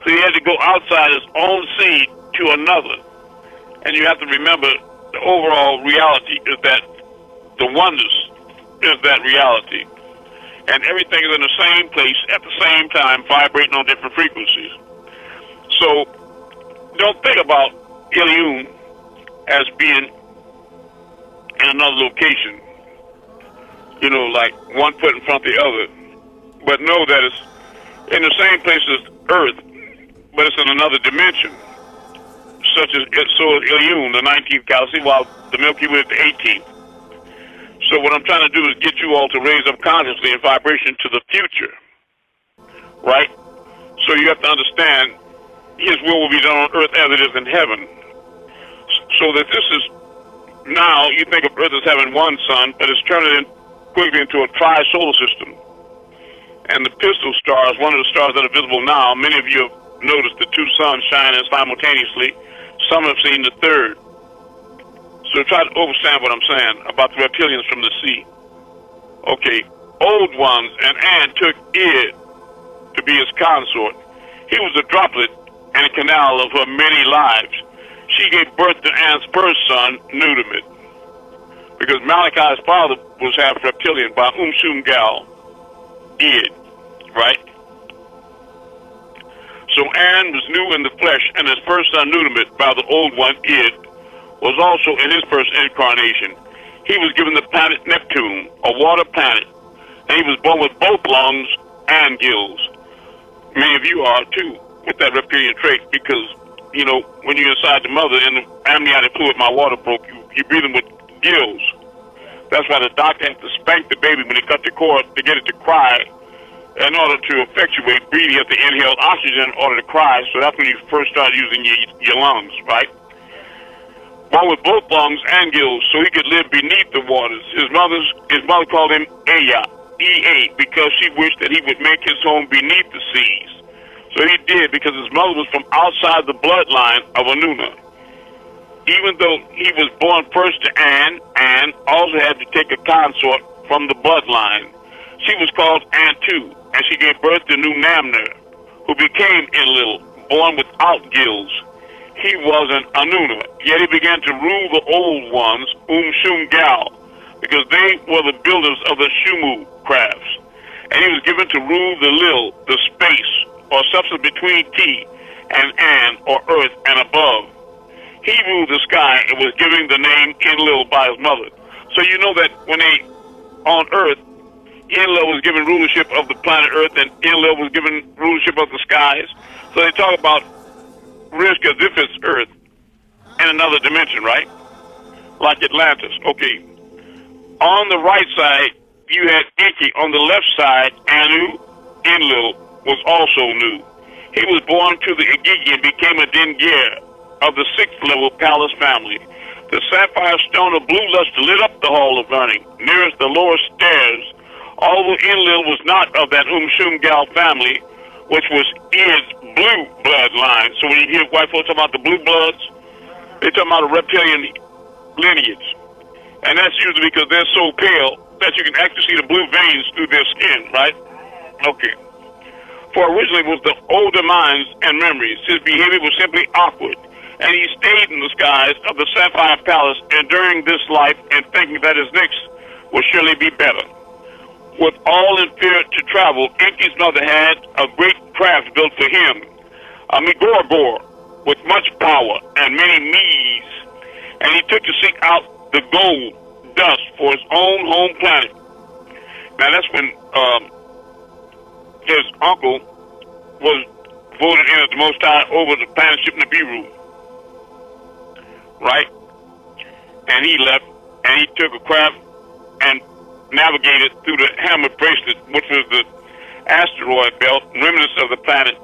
Speaker 1: So he had to go outside his own seed to another. And you have to remember, the overall reality is that the oneness is that reality. And everything is in the same place at the same time, vibrating on different frequencies. So don't think about Ilium as being in another location, you know, like one foot in front of the other. But know that it's in the same place as Earth, but it's in another dimension, such as so is Ilium, the 19th galaxy, while the Milky Way is the 18th. So what I'm trying to do is get you all to raise up consciously in vibration to the future, right? So you have to understand His will be done on earth as it is in heaven. So that this is, now you think of Earth as having one sun, but it's turning quickly into a tri-solar system. And the pistol star is one of the stars that are visible now. Many of you have noticed the two suns shining simultaneously. Some have seen the third. So try to understand what I'm saying about the reptilians from the sea. Okay, old ones, and An took Id to be his consort. He was a droplet and a canal of her many lives. She gave birth to An's first son, Nudamit, because Malachi's father was half reptilian by Gal, Id, right? So An was new in the flesh, and his first son, Nudamit, by the old one, Id, was also in his first incarnation. He was given the planet Neptune, a water planet, and he was born with both lungs and gills. Many of you are too, with that reptilian trait, because, you know, when you're inside the mother and the amniotic fluid, my water broke, you breathe them with gills. That's why the doctor has to spank the baby when he cut the cord to get it to cry. In order to effectuate breathing, you have to inhale oxygen in order to cry, so that's when you first start using your lungs, right? Born with both lungs and gills, so he could live beneath the waters. His mother called him Aya, E-A, because she wished that he would make his home beneath the seas. So he did, because his mother was from outside the bloodline of Anuna. Even though he was born first to An also had to take a consort from the bloodline. She was called Antu, and she gave birth to Nu Namner, who became Enlil, born without gills. He was an Anuna, yet he began to rule the old ones, Gal, because they were the builders of the Shumu crafts. And he was given to rule the Lil, the space, or substance between T and An, or earth and above. He ruled the sky and was given the name Enlil by his mother. So you know that when they, on earth, Enlil was given rulership of the planet Earth and Enlil was given rulership of the skies. So they talk about Rizq as if it's Earth in another dimension, right? Like Atlantis. Okay. On the right side, you had Enki. On the left side, Anu, Enlil, was also new. He was born to the Agigi and became a Dingir of the 6th level palace family. The sapphire stone of blue luster lit up the hall of learning, nearest the lower stairs. Although Enlil was not of that Gal family, which was Id's blue bloodline. So when you hear white folks talk about the blue bloods, they're talking about a reptilian lineage. And that's usually because they're so pale that you can actually see the blue veins through their skin, right? Okay. For originally it was the older minds and memories. His behavior was simply awkward, and he stayed in the skies of the Sapphire Palace enduring this life and thinking that his next will surely be better. With all in fear to travel, Enki's mother had a great craft built for him, a Megorgor with much power and many Me's, and he took to seek out the gold dust for his own home planet. Now that's when his uncle was voted in as the Most High over the planet ship Nibiru, right? And he left, and he took a craft and navigated through the Hammer Bracelet, which was the asteroid belt, remnants of the planet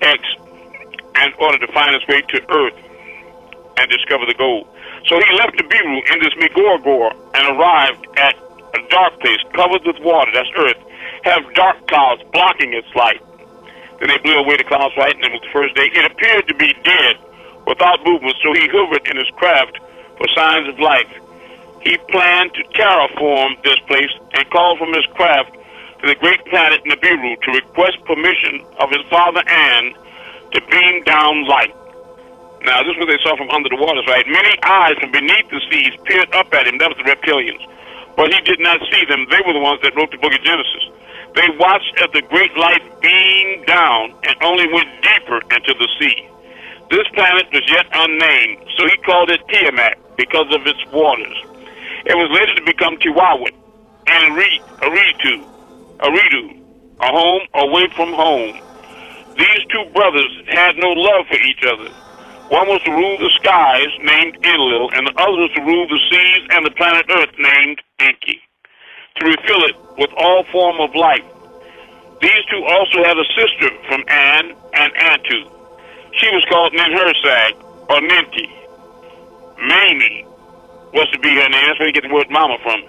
Speaker 1: X, in order to find his way to Earth and discover the gold. So he left Nibiru in this Megorgor and arrived at a dark place covered with water, that's Earth, have dark clouds blocking its light. Then they blew away the clouds, right, and it was the first day. It appeared to be dead, without movement, so he hovered in his craft for signs of life. He planned to terraform this place and called from his craft to the great planet Nibiru to request permission of his father An to beam down light. Now, this is what they saw from under the waters, right? Many eyes from beneath the seas peered up at him. That was the reptilians. But he did not see them. They were the ones that wrote the book of Genesis. They watched as the great light beamed down and only went deeper into the sea. This planet was yet unnamed, so he called it Tiamat because of its waters. It was later to become Tiwawat and Aridu, a home away from home. These two brothers had no love for each other. One was to rule the skies, named Enlil, and the other was to rule the seas and the planet Earth, named Enki, to refill it with all form of life. These two also had a sister from An and Antu. She was called Ninhursag, or Ninti. Mamie was to be her name. That's where you get the word mama from.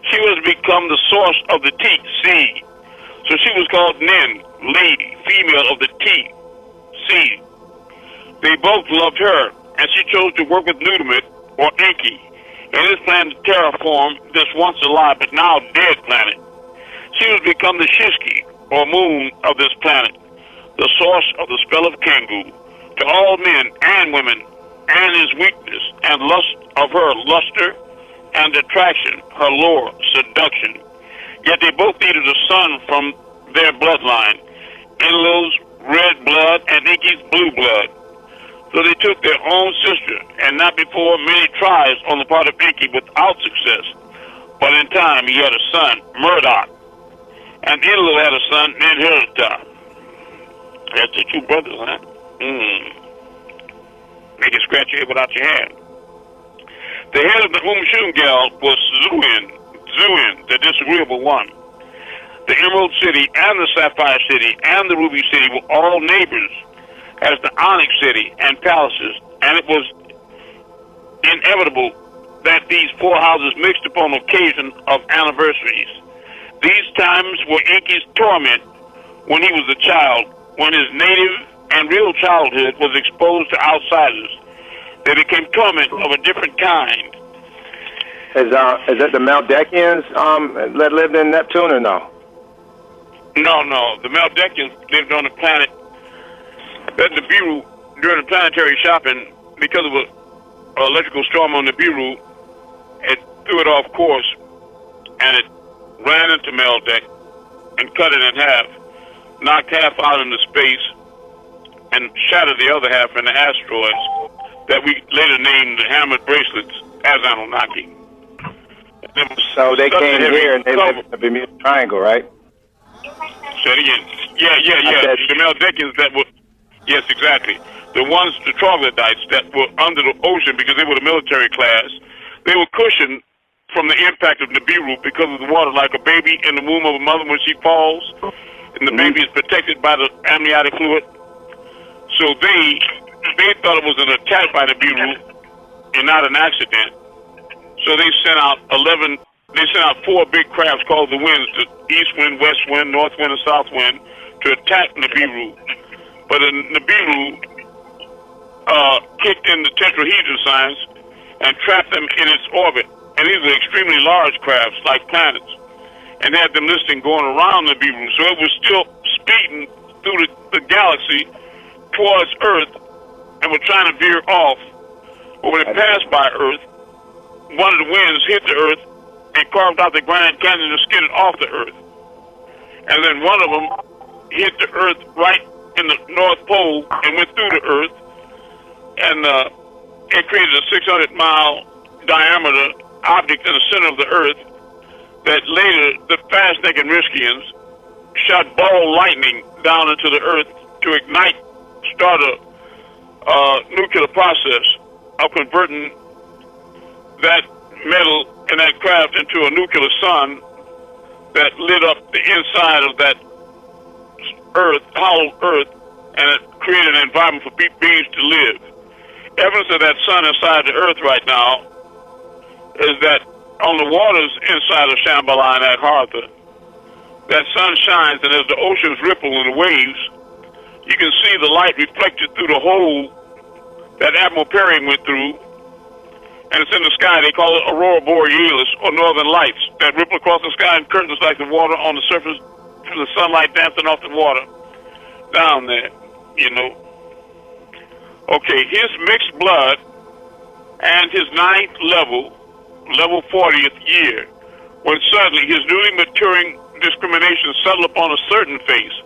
Speaker 1: She was to become the source of the teat, seed. So she was called Nin, lady, female of the teat, seed. They both loved her, and she chose to work with Nudimet, or Enki, in his plan to terraform this once alive but now dead planet. She was to become the Shishki, or moon of this planet, the source of the spell of Kengu, to all men and women, and his weakness and lust of her luster and attraction, her lure, seduction. Yet they both needed a son from their bloodline, Enlil's red blood and Enki's blue blood. So they took their own sister, and not before many tries on the part of Enki without success. But in time he had a son, Murdoch, and Enlil had a son, Ninhursag. That's the two brothers, huh? Make you scratch your head without your hand. The head of the Umshungel was Zuin, the disagreeable one. The Emerald City and the Sapphire City and the Ruby City were all neighbors as the Onyx City and palaces, and it was inevitable that these four houses mixed upon occasion of anniversaries. These times were Enki's torment when he was a child, when his native and real childhood was exposed to outsiders. They became torment of a different kind.
Speaker 4: Is that the Meldekians that lived in Neptune or no?
Speaker 1: No. The Meldekians lived on the planet that Nibiru, during the planetary shopping, because of an electrical storm on Nibiru, it threw it off course, and it ran into Meldek and cut it in half, knocked half out into space, and shattered the other half in the asteroids that we later named the Hammered Bracelets as Anunnaki.
Speaker 4: So they came here and they lived in the Bermuda Triangle, right?
Speaker 1: Say it again. Yeah. The Meldekians that were, yes, exactly. The ones, the troglodytes that were under the ocean because they were the military class, they were cushioned from the impact of Nibiru because of the water, like a baby in the womb of a mother when she falls, and the baby is protected by the amniotic fluid. So they thought it was an attack by Nibiru and not an accident. So they sent out 4 big crafts called the winds, the east wind, west wind, north wind, and south wind, to attack Nibiru. But Nibiru kicked in the tetrahedron signs and trapped them in its orbit. And these are extremely large crafts, like planets. and had them listening going around the Beetle. So it was still speeding through the galaxy towards Earth and was trying to veer off. But when it passed by Earth, one of the winds hit the Earth and carved out the Grand Canyon and skidded off the Earth. And then one of them hit the Earth right in the North Pole and went through the Earth. And it created a 600-mile diameter object in the center of the Earth that later the fast-thinking Rizqians shot ball lightning down into the Earth to ignite, start a nuclear process of converting that metal in that craft into a nuclear sun that lit up the inside of that Earth, hollow Earth, and it created an environment for beings to live. Evidence of that sun inside the Earth right now is that on the waters inside of Shambhala and at Hartha, that sun shines, and as the oceans ripple in the waves, you can see the light reflected through the hole that Admiral Perry went through, and it's in the sky. They call it Aurora Borealis, or Northern Lights, that ripple across the sky in curtains like the water on the surface, the sunlight dancing off the water down there, you know. Okay, his mixed blood and his ninth level 40th year, when suddenly his newly maturing discrimination settled upon a certain face,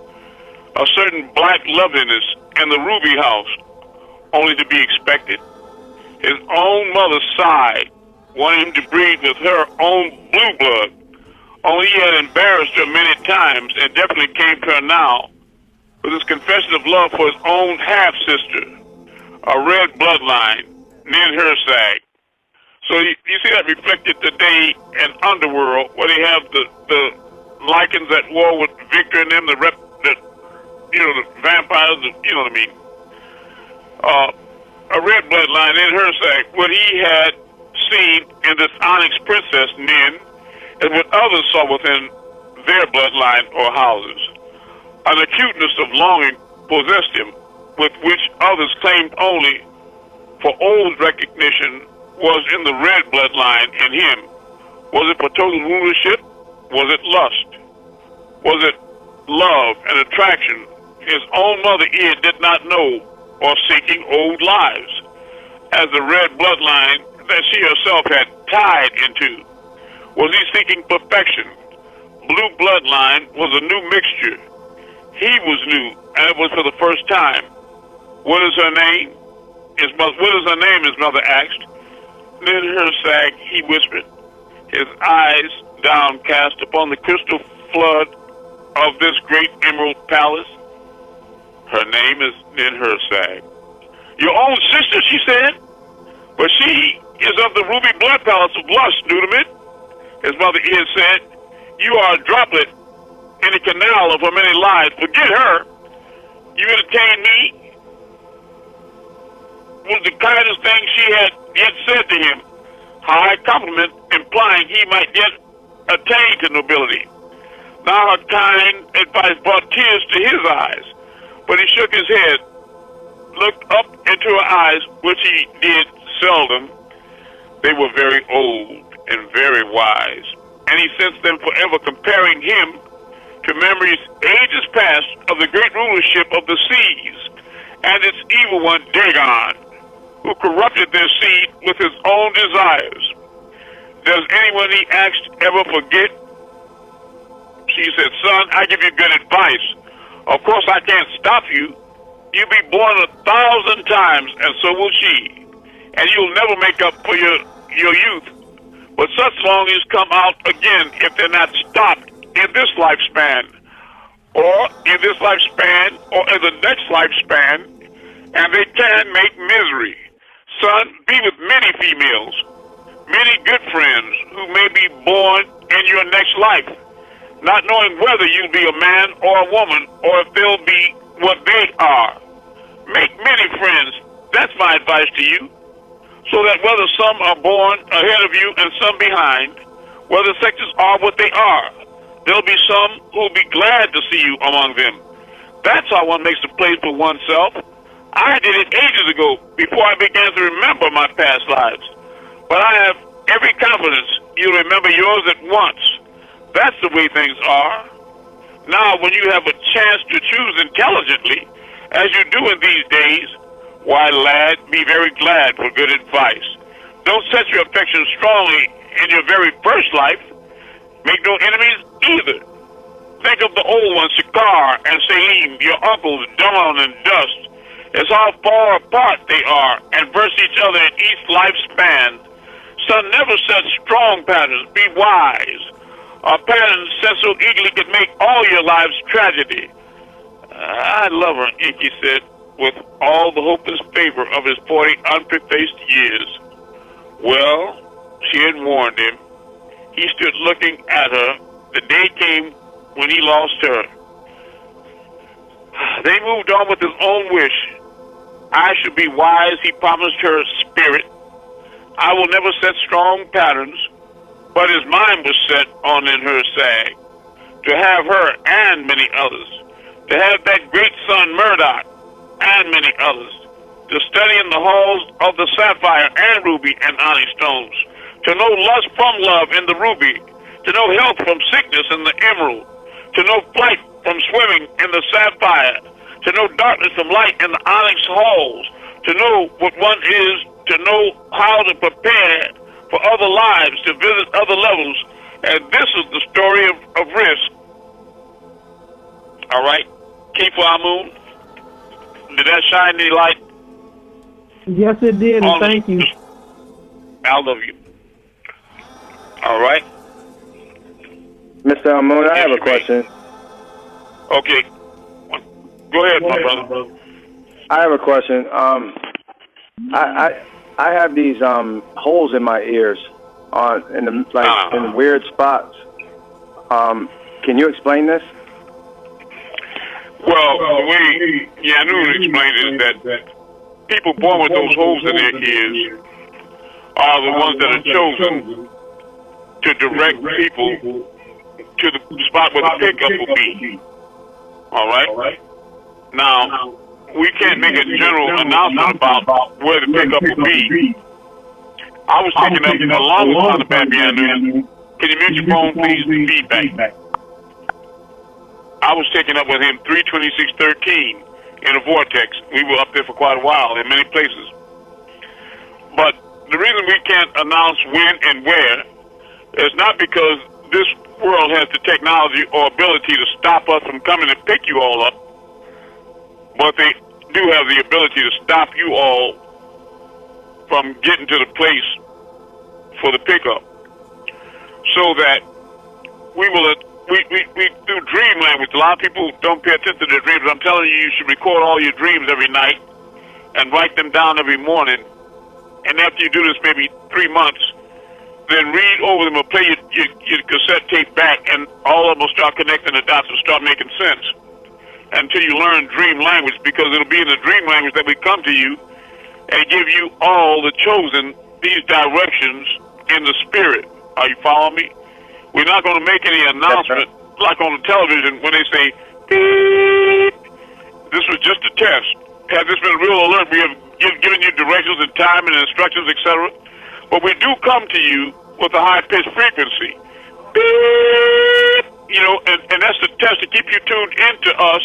Speaker 1: a certain black loveliness, and the ruby house, only to be expected. His own mother sighed, wanting him to breed with her own blue blood. Only he had embarrassed her many times, and definitely came to her now with his confession of love for his own half-sister, a red bloodline, Nin Hersag. So you see that reflected today in Underworld, where they have the Lycans at war with Victor and them, the vampires, you know what I mean. A red bloodline in Hersag, what he had seen in this Onyx Princess, Nin, and what others saw within their bloodline or houses. An acuteness of longing possessed him, with which others claimed only for old recognition was in the red bloodline in him. Was it for total rulership? Was it lust? Was it love and attraction? His own mother ear did not know, or seeking old lives, as the red bloodline that she herself had tied into. Was he seeking perfection? Blue bloodline was a new mixture. He was new, and it was for the first time. What is her name? What is her name? His mother asked. Nin Hersag, he whispered, his eyes downcast upon the crystal flood of this great emerald palace. Her name is Nin Hersag. Your own sister, she said, but she is of the ruby blood palace of lust, Nudamit. His mother ear said, you are a droplet in the canal of her many lives. Forget her. You entertain me. Was the kindest thing she had yet said to him. High compliment, implying he might yet attain to nobility. Now her kind advice brought tears to his eyes, but he shook his head, looked up into her eyes, which he did seldom. They were very old and very wise, and he sensed them forever comparing him to memories ages past of the great rulership of the seas and its evil one Dagon, who corrupted their seed with his own desires. Does anyone, he asked, ever forget? She said, son, I give you good advice. Of course I can't stop you. You'll be born 1,000 times, and so will she. And you'll never make up for your youth. But such longings come out again if they're not stopped in this lifespan, or in this lifespan, or in the next lifespan, and they can make misery. Son, be with many females, many good friends who may be born in your next life, not knowing whether you'll be a man or a woman, or if they'll be what they are. Make many friends. That's my advice to you. So that whether some are born ahead of you and some behind, whether sexes are what they are, there'll be some who'll be glad to see you among them. That's how one makes a place for oneself. I did it ages ago, before I began to remember my past lives. But I have every confidence you'll remember yours at once. That's the way things are. Now, when you have a chance to choose intelligently, as you do in these days, why, lad, be very glad for good advice. Don't set your affections strongly in your very first life. Make no enemies either. Think of the old ones, Shakar and Salim, your uncles, Dawn and Dust, as how far apart they are and verse each other in each lifespan. Son, never set strong patterns. Be wise. A pattern set so eagerly could make all your lives tragedy. I love her, Inky said, with all the hopeless favor of his 40 unprefaced years. Well, she had warned him. He stood looking at her. The day came when he lost her. They moved on with his own wish. I should be wise, he promised her spirit. I will never set strong patterns, but his mind was set on in her sag. To have her and many others. To have that great son Murdoch and many others. To study in the halls of the sapphire and ruby and onyx stones. To know lust from love in the ruby. To know health from sickness in the emerald. To know flight from swimming in the sapphire. To know darkness from light in the onyx halls. To know what one is. To know how to prepare for other lives. To visit other levels. And this is the story of Rizq. All right? Keep for Amun. Did that shine any light?
Speaker 2: Yes, it did, and thank you.
Speaker 1: I love you. All right?
Speaker 4: Mr. Amun, I have a question.
Speaker 1: Okay. Go ahead, my brother.
Speaker 4: I have a question. I have these holes in my ears in weird spots. Can you explain this?
Speaker 1: Well, the way Yanun explained it is that people born with those holes in their ears are the ones that are chosen to direct people to the spot where the pickup will be. All right? Now, we can't make a general announcement about where the pickup will be. I was taking up along with Father Babianu. Can you mute your phone, please? Feedback. I was taking up with him 32613 in a vortex. We were up there for quite a while in many places. But the reason we can't announce when and where is not because this world has the technology or ability to stop us from coming and pick you all up, but they do have the ability to stop you all from getting to the place for the pickup. So that we do dream language. A lot of people don't pay attention to their dreams. I'm telling you, you should record all your dreams every night and write them down every morning. And after you do this maybe 3 months, then read over them or play your cassette tape back, and all of them will start connecting the dots and start making sense until you learn dream language, because it'll be in the dream language that we come to you and give you all the chosen, these directions in the spirit. Are you following me? We're not going to make any announcement like on the television when they say, beep. This was just a test. Had this been a real alert, we have given you directions and time and instructions, etc. But we do come to you with a high-pitched frequency. Beep. You know, and that's the test to keep you tuned into us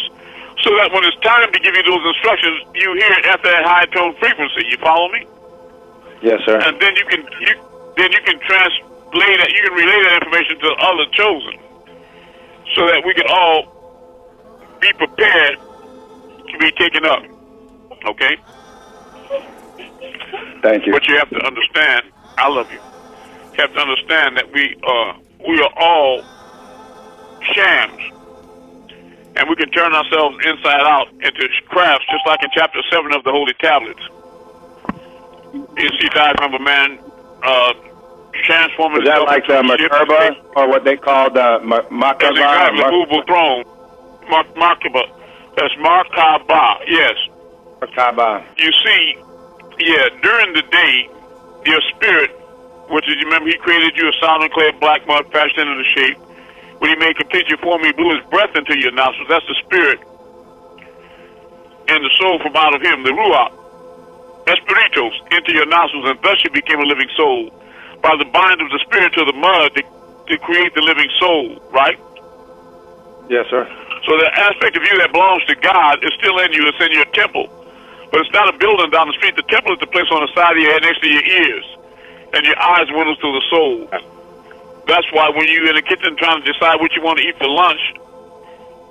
Speaker 1: so that when it's time to give you those instructions, you hear it at that high-tone frequency. You follow me?
Speaker 4: Yes, sir.
Speaker 1: And then you can translate that, you can relay that information to the other chosen so that we can all be prepared to be taken up. Okay?
Speaker 4: Thank you.
Speaker 1: But you have to understand, I love you. You have to understand that we are all shams. And we can turn ourselves inside out into crafts, just like in chapter 7 of the Holy Tablets. You see, I remember, man, transforming.
Speaker 4: Is that like the Merkaba, or what they call the Makaba?
Speaker 1: That's exactly, movable throne. Makaba. That's Markaba, yes.
Speaker 4: Makaba.
Speaker 1: You see, during the day, your spirit, which is, you remember, he created you a solid clay of black mud fashioned into the shape. When he made complete your form, he blew his breath into your nostrils. That's the spirit. And the soul from out of him, the Ruach, Espiritos, into your nostrils, and thus you became a living soul. By the bind of the spirit to the mud, to create the living soul, right?
Speaker 4: Yes, sir.
Speaker 1: So the aspect of you that belongs to God is still in you. It's in your temple. But it's not a building down the street. The temple is the place on the side of your head next to your ears. And your eyes windows to the soul. That's why when you're in the kitchen trying to decide what you want to eat for lunch,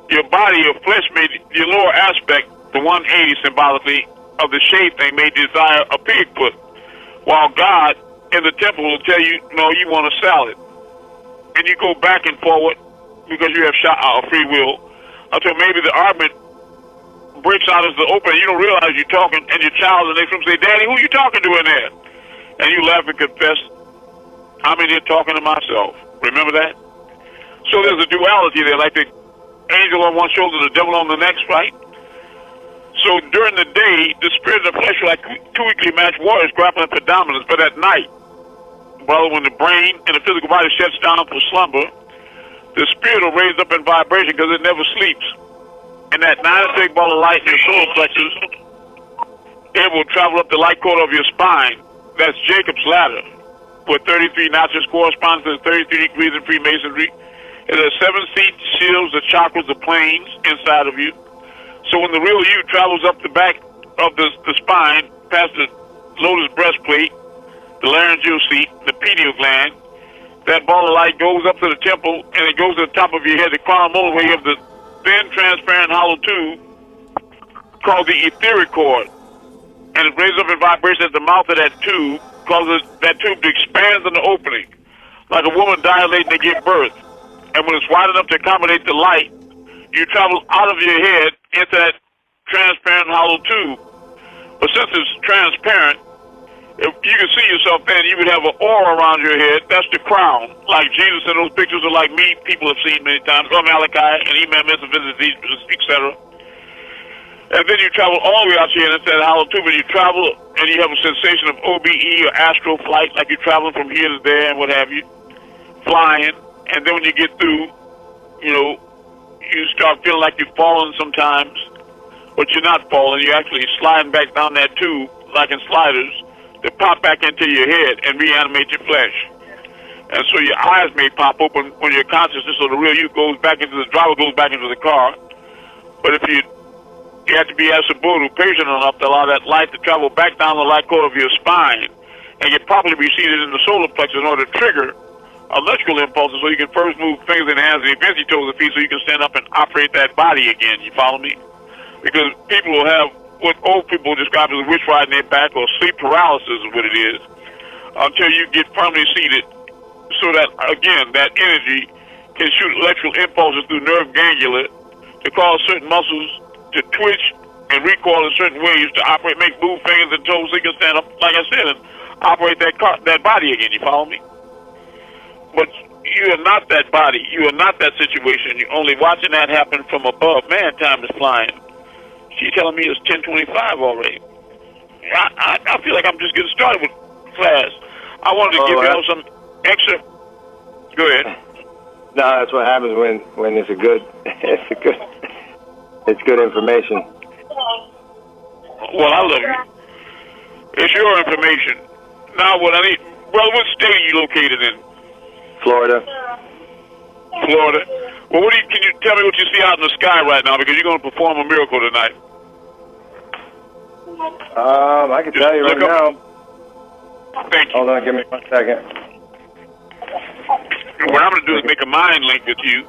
Speaker 1: your body, your flesh, your lower aspect, the 180 symbolically of the shade thing, may desire a pig foot. While God in the temple will tell you, no, you want a salad. And you go back and forward because you have free will until maybe the argument breaks out as the open. You don't realize you're talking, and your child in the next room say, Daddy, who you talking to in there? And you laugh and confess, I'm in here talking to myself. Remember that? So there's a duality there, like the angel on one shoulder, the devil on the next, right? So during the day, the spirit and the flesh are like two equally matched warriors grappling for dominance. But at night, brother, when the brain and the physical body shuts down for slumber, the spirit will raise up in vibration because it never sleeps. And that 9-big ball of light in your solar plexus, it will travel up the light cord of your spine. That's Jacob's ladder, where 33 notches corresponds to 33 degrees in Freemasonry. It has 7 seats, shields, the chakras, the planes inside of you. So when the real you travels up the back of the spine, past the lotus breastplate, the laryngeal seat, the pineal gland, that ball of light goes up to the temple, and it goes to the top of your head, the crown molar, where you have the thin, transparent, hollow tube called the etheric cord. And it raises up in vibration at the mouth of that tube, causes that tube to expand in the opening, like a woman dilating to give birth. And when it's wide enough to accommodate the light, you travel out of your head into that transparent hollow tube. But since it's transparent, if you can see yourself then, you would have an aura around your head. That's the crown. Like Jesus in those pictures are like me, people have seen many times, or Malachi, and Imam etc. And then you travel all the way out here into that hollow tube, and you travel, and you have a sensation of OBE or astral flight, like you're traveling from here to there and what have you, flying. And then when you get through, you know, you start feeling like you're falling sometimes, but you're not falling. You're actually sliding back down that tube, like in sliders, to pop back into your head and reanimate your flesh. And so your eyes may pop open when your consciousness of the real you goes back into the driver, goes back into the car. But if you have to be Asabudu, patient enough to allow that light to travel back down the light cord of your spine and get properly seated in the solar plexus in order to trigger electrical impulses so you can first move fingers and hands and eventually toes and feet so you can stand up and operate that body again. You follow me? Because people will have what old people describe as a witch riding their back, or sleep paralysis is what it is, until you get firmly seated so that, again, that energy can shoot electrical impulses through nerve ganglia to cause certain muscles to twitch and recoil in certain ways to operate, make move fingers and toes so you can stand up, like I said, and operate that body again. You follow me? But you are not that body. You are not that situation. You're only watching that happen from above. Man, time is flying. She's telling me it's 10:25 already. I feel like I'm just getting started with class. I wanted to give you some extra. Go ahead.
Speaker 4: No, that's what happens when it's it's good information.
Speaker 1: Well, I love you. It's your information. Now, what I need, brother, what state are you located in?
Speaker 4: Florida.
Speaker 1: Florida. Well, can you tell me what you see out in the sky right now? Because you're going to perform a miracle tonight.
Speaker 4: I can tell you right now.
Speaker 1: Thank you.
Speaker 4: Hold on, give me 1 second.
Speaker 1: What I'm going to do is make a mind link with you,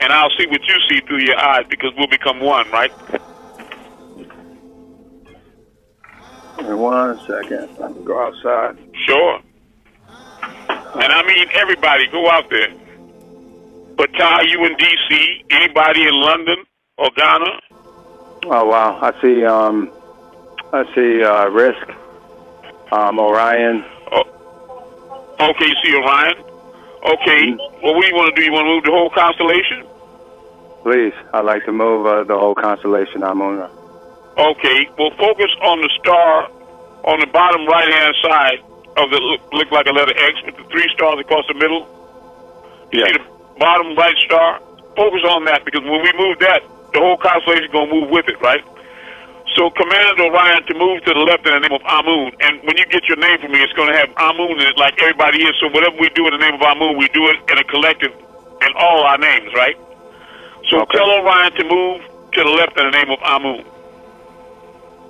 Speaker 1: and I'll see what you see through your eyes, because we'll become one, right?
Speaker 4: Give me 1 second. I can go outside.
Speaker 1: Sure. And I mean everybody, go out there. But Ty, you in D.C., anybody in London or Ghana?
Speaker 4: Oh, wow. I see Rizq, Orion.
Speaker 1: Oh, okay, you see Orion? Okay. Well, what do you want to do? You want to move the whole constellation?
Speaker 4: Please, I'd like to move the whole constellation, Amun-Rayay.
Speaker 1: Okay. Well, focus on the star on the bottom right-hand side of the look like a letter X with the 3 stars across the middle. You see the bottom right star? Focus on that, because when we move that, the whole constellation is going to move with it, right? So command Orion to move to the left in the name of Amun. And when you get your name from me, it's going to have Amun in it like everybody is. So whatever we do in the name of Amun, we do it in a collective in all our names, right? So tell Orion to move to the left in the name of Amun.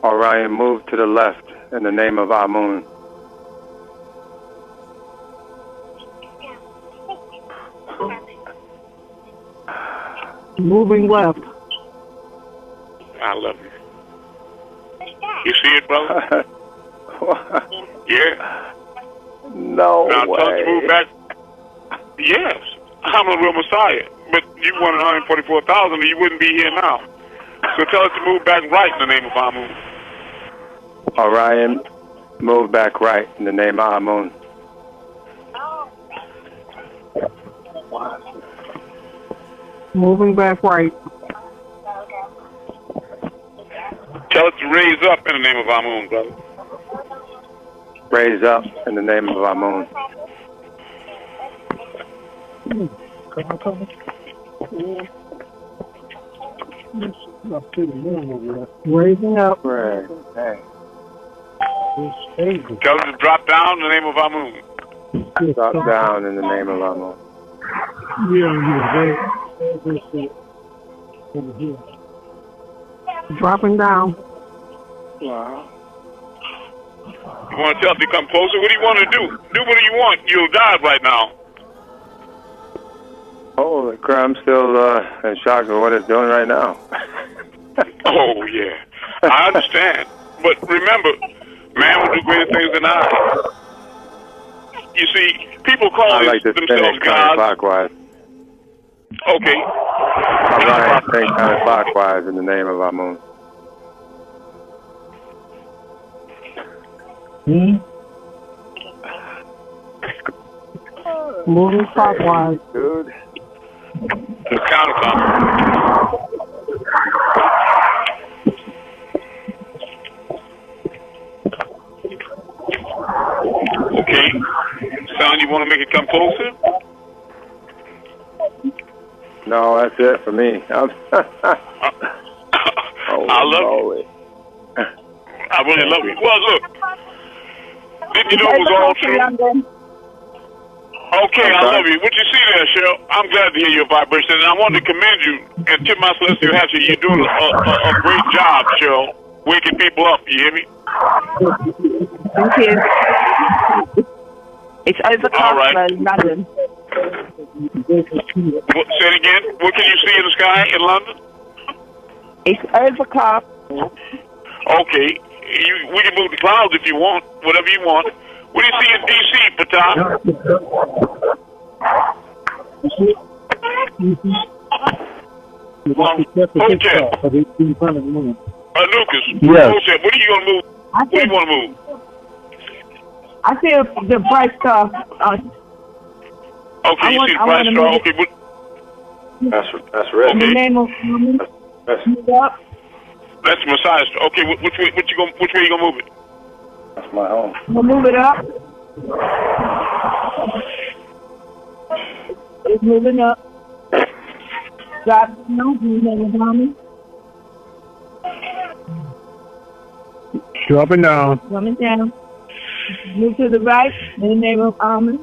Speaker 4: Orion, move to the left in the name of Amun.
Speaker 2: Moving left.
Speaker 1: I love you. You see it, brother? Yeah.
Speaker 4: No
Speaker 1: now
Speaker 4: way.
Speaker 1: tell it to move back. Yes, I'm a real Messiah. But you wanted 144,000, you wouldn't be here now. So tell it to move back right in the name of Amun.
Speaker 4: Orion, move back right in the name of Amun.
Speaker 2: Moving back right.
Speaker 1: Tell it to raise up in the name of Amun, brother.
Speaker 4: Raise up in the name of Amun.
Speaker 2: Raising up.
Speaker 4: Right. Hey.
Speaker 1: Tell it to drop down in the name of Amun.
Speaker 4: Drop down in the name of Amun.
Speaker 2: Dropping down.
Speaker 4: Wow.
Speaker 1: You want to tell it to come closer? What do you want to do? Do what you want. You'll die right now.
Speaker 4: Holy crap, I'm still in shock of what it's doing right now.
Speaker 1: Oh, yeah. I understand. But remember, man will do greater things than I. You see, people call
Speaker 4: I like to
Speaker 1: themselves
Speaker 4: spin it
Speaker 1: gods.
Speaker 4: counterclockwise.
Speaker 1: Okay.
Speaker 4: Orion, spin counterclockwise in the name of Amun.
Speaker 2: Moving clockwise.
Speaker 4: Dude.
Speaker 1: Counterclockwise. Okay. Son, you want to make it come closer?
Speaker 4: No, that's it for me.
Speaker 1: I love you. I really love you. Well, look. Did you know it was all true? Okay, I love you. What you see there, Cheryl? I'm glad to hear your vibration, and I wanted to commend you and tip my celestial hat to you. You're doing a great job, Cheryl, waking people up. You hear me?
Speaker 9: Thank you. It's overcast
Speaker 1: All right.
Speaker 9: in London.
Speaker 1: Say it again. What can you see in the sky in London?
Speaker 9: It's overcast.
Speaker 1: Okay. We can move the clouds if you want, whatever you want. What do you see in D.C., Patah? Hotel. Lucas.
Speaker 6: Yes.
Speaker 1: Hotel. What are you going to move? What do you want to move?
Speaker 2: I see the bright stuff.
Speaker 1: Okay, you see the bright star. Okay, what?
Speaker 4: That's red.
Speaker 2: In the name of
Speaker 1: That's the Messiah star. Okay, which way you gonna move it?
Speaker 4: That's my home.
Speaker 2: we'll move it up. It's moving up. Drop down in the name of Amun.
Speaker 6: Dropping down.
Speaker 2: Coming down. Move to the right in the name of Amun.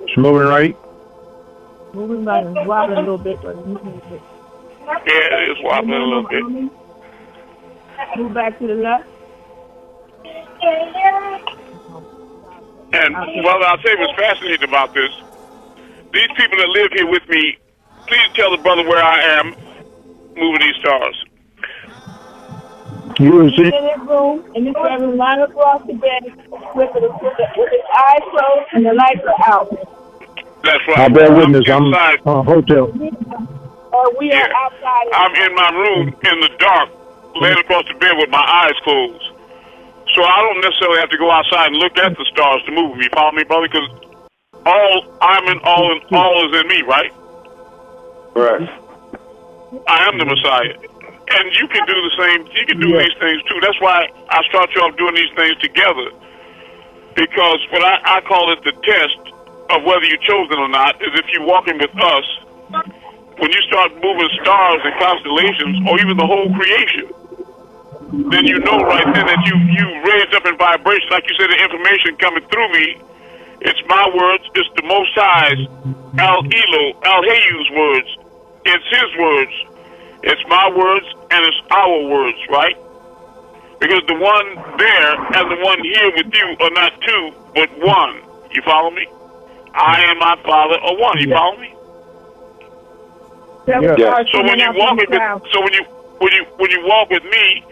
Speaker 6: It's moving right.
Speaker 2: Moving right and wobbling a little bit, but moving a bit.
Speaker 1: Yeah, it is wobbling a little bit.
Speaker 2: Move back to the left.
Speaker 1: And, well, I'll tell you what's fascinating about this. These people that live here with me, please tell the brother where I am moving these stars.
Speaker 6: You
Speaker 2: He's in his room, in his bedroom, lying across the bed with his eyes closed and the lights are out.
Speaker 1: That's right.
Speaker 6: I'll bear witness. I'm
Speaker 1: inside.
Speaker 6: hotel.
Speaker 2: We are outside.
Speaker 1: I'm in my room in the dark, laying across the bed with my eyes closed. So I don't necessarily have to go outside and look at the stars to move them. You follow me, brother? Because all is in me, right?
Speaker 4: Correct.
Speaker 1: I am the Messiah. And you can do the same. You can do these things too. That's why I start you off doing these things together. Because what I call it the test of whether you're chosen or not is if you're walking with us, when you start moving stars and constellations, or even the whole creation, then you know right then that you raised up in vibration. Like you said, the information coming through me, it's my words, it's the Most High's, Al-Hayu's words, it's his words, it's my words, and it's our words, right? Because the one there and the one here with you are not two, but one. You follow me? I and my Father are one. You follow me?
Speaker 6: Yeah.
Speaker 1: So when you walk when you walk with me,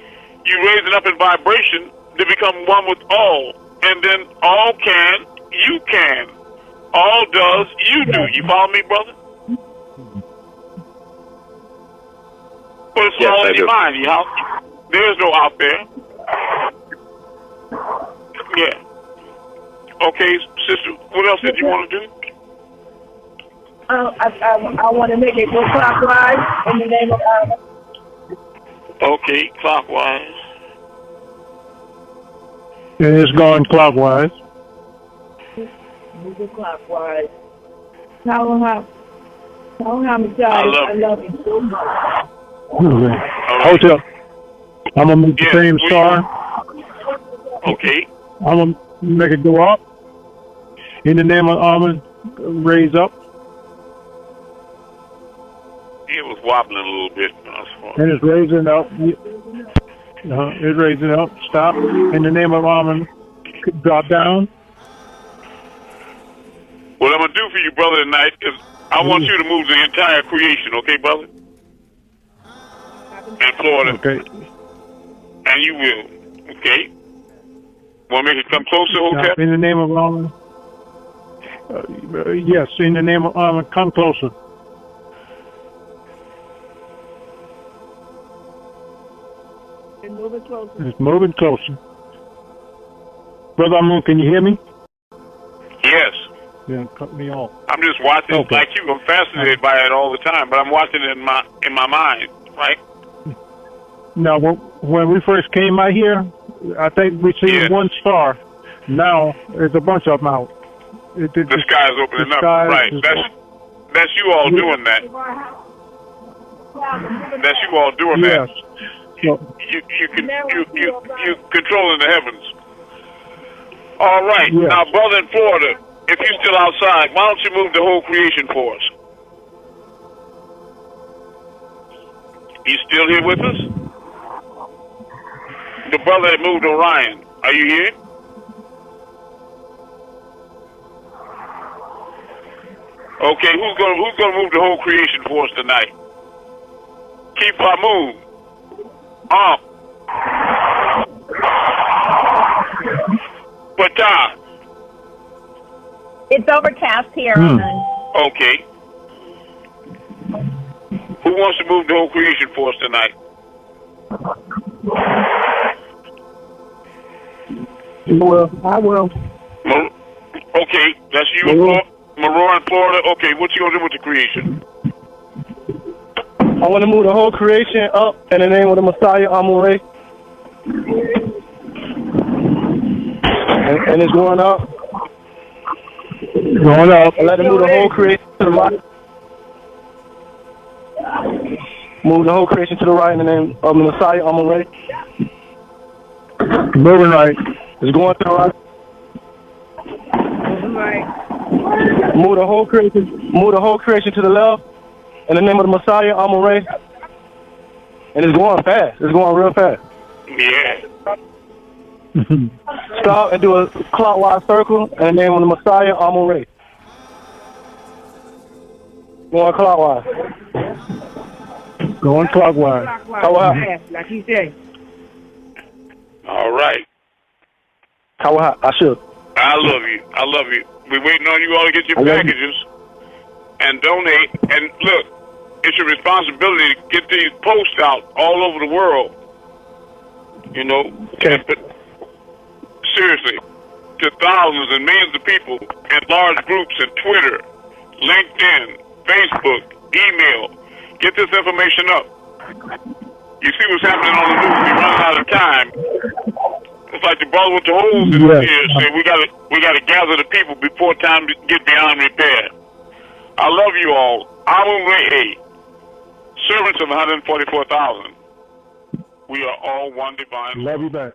Speaker 1: you raise it up in vibration to become one with all, and then all can, you can, all does, you do. You follow me, brother? But it's all in your mind. You know? There's no out there. Yeah. Okay, sister. What else did you want to do?
Speaker 3: I want to make it go clockwise in the name of Allah.
Speaker 1: Okay, clockwise.
Speaker 6: And it's going clockwise.
Speaker 3: Move it clockwise. Tell him, I love you so much.
Speaker 6: Hold up. I'm going to make the same star.
Speaker 1: Okay.
Speaker 6: I'm going to make it go up. In the name of Amun, raise up.
Speaker 1: It was wobbling a little bit.
Speaker 6: And it's raising up. It's raising up. Stop. In the name of Amun, drop down.
Speaker 1: What I'm going to do for you, brother, tonight is I want you to move the entire creation, okay, brother? In Florida.
Speaker 6: Okay.
Speaker 1: And you will, okay? Want to make it come closer, Hotep?
Speaker 6: In the name of Amun. Yes, in the name of Amun, come closer. It's moving closer. Brother Amun, can you hear me?
Speaker 1: Yes.
Speaker 6: Yeah, cut me off.
Speaker 1: I'm just watching like you. I'm fascinated by it all the time, but I'm watching it in my mind, right?
Speaker 6: Now, when we first came out here, I think we seen one star. Now there's a bunch of them out.
Speaker 1: The sky's opening up, right? That's you all doing that. That's you all doing that. You controlling the heavens. All right.
Speaker 6: Yes.
Speaker 1: Now, brother in Florida, if you're still outside, why don't you move the whole creation for us? You still here with us? The brother that moved Orion, are you here? Okay, who's gonna move the whole creation for us tonight? Keep our move. Up. Patah.
Speaker 7: It's overcast here.
Speaker 1: Okay. Who wants to move the whole creation for us tonight?
Speaker 2: I will.
Speaker 1: Okay, that's you, Maror in Florida. Okay, what you gonna do with the creation?
Speaker 10: I want to move the whole creation up in the name of the Messiah, Amun-Rayay. And it's going up.
Speaker 6: Going up.
Speaker 10: And let it move the whole creation to the right. Move the whole creation to the right in the name of the Messiah, Amun-Rayay.
Speaker 6: Moving right.
Speaker 10: It's going to the right.
Speaker 3: Moving right.
Speaker 10: Move the whole creation to the left in the name of the Messiah, Amun-Rayay. And it's going fast. It's going real fast.
Speaker 1: Yeah.
Speaker 10: Stop and do a clockwise circle in the name of the Messiah, Amun-Rayay. Going clockwise.
Speaker 6: Going clockwise.
Speaker 3: Like he said.
Speaker 1: All right.
Speaker 10: I should.
Speaker 1: I love you. I love you. We're waiting on you all to get your packages and donate. And look, it's your responsibility to get these posts out all over the world. You know, but seriously, to thousands and millions of people in large groups in Twitter, LinkedIn, Facebook, email. Get this information up. You see what's happening on the news. We're running out of time. It's like the brother with the holes in his ears saying we gotta gather the people before time to get beyond repair. I love you all. Amun-Rayay. servants of 144,000. We are all one divine.
Speaker 6: Love you back.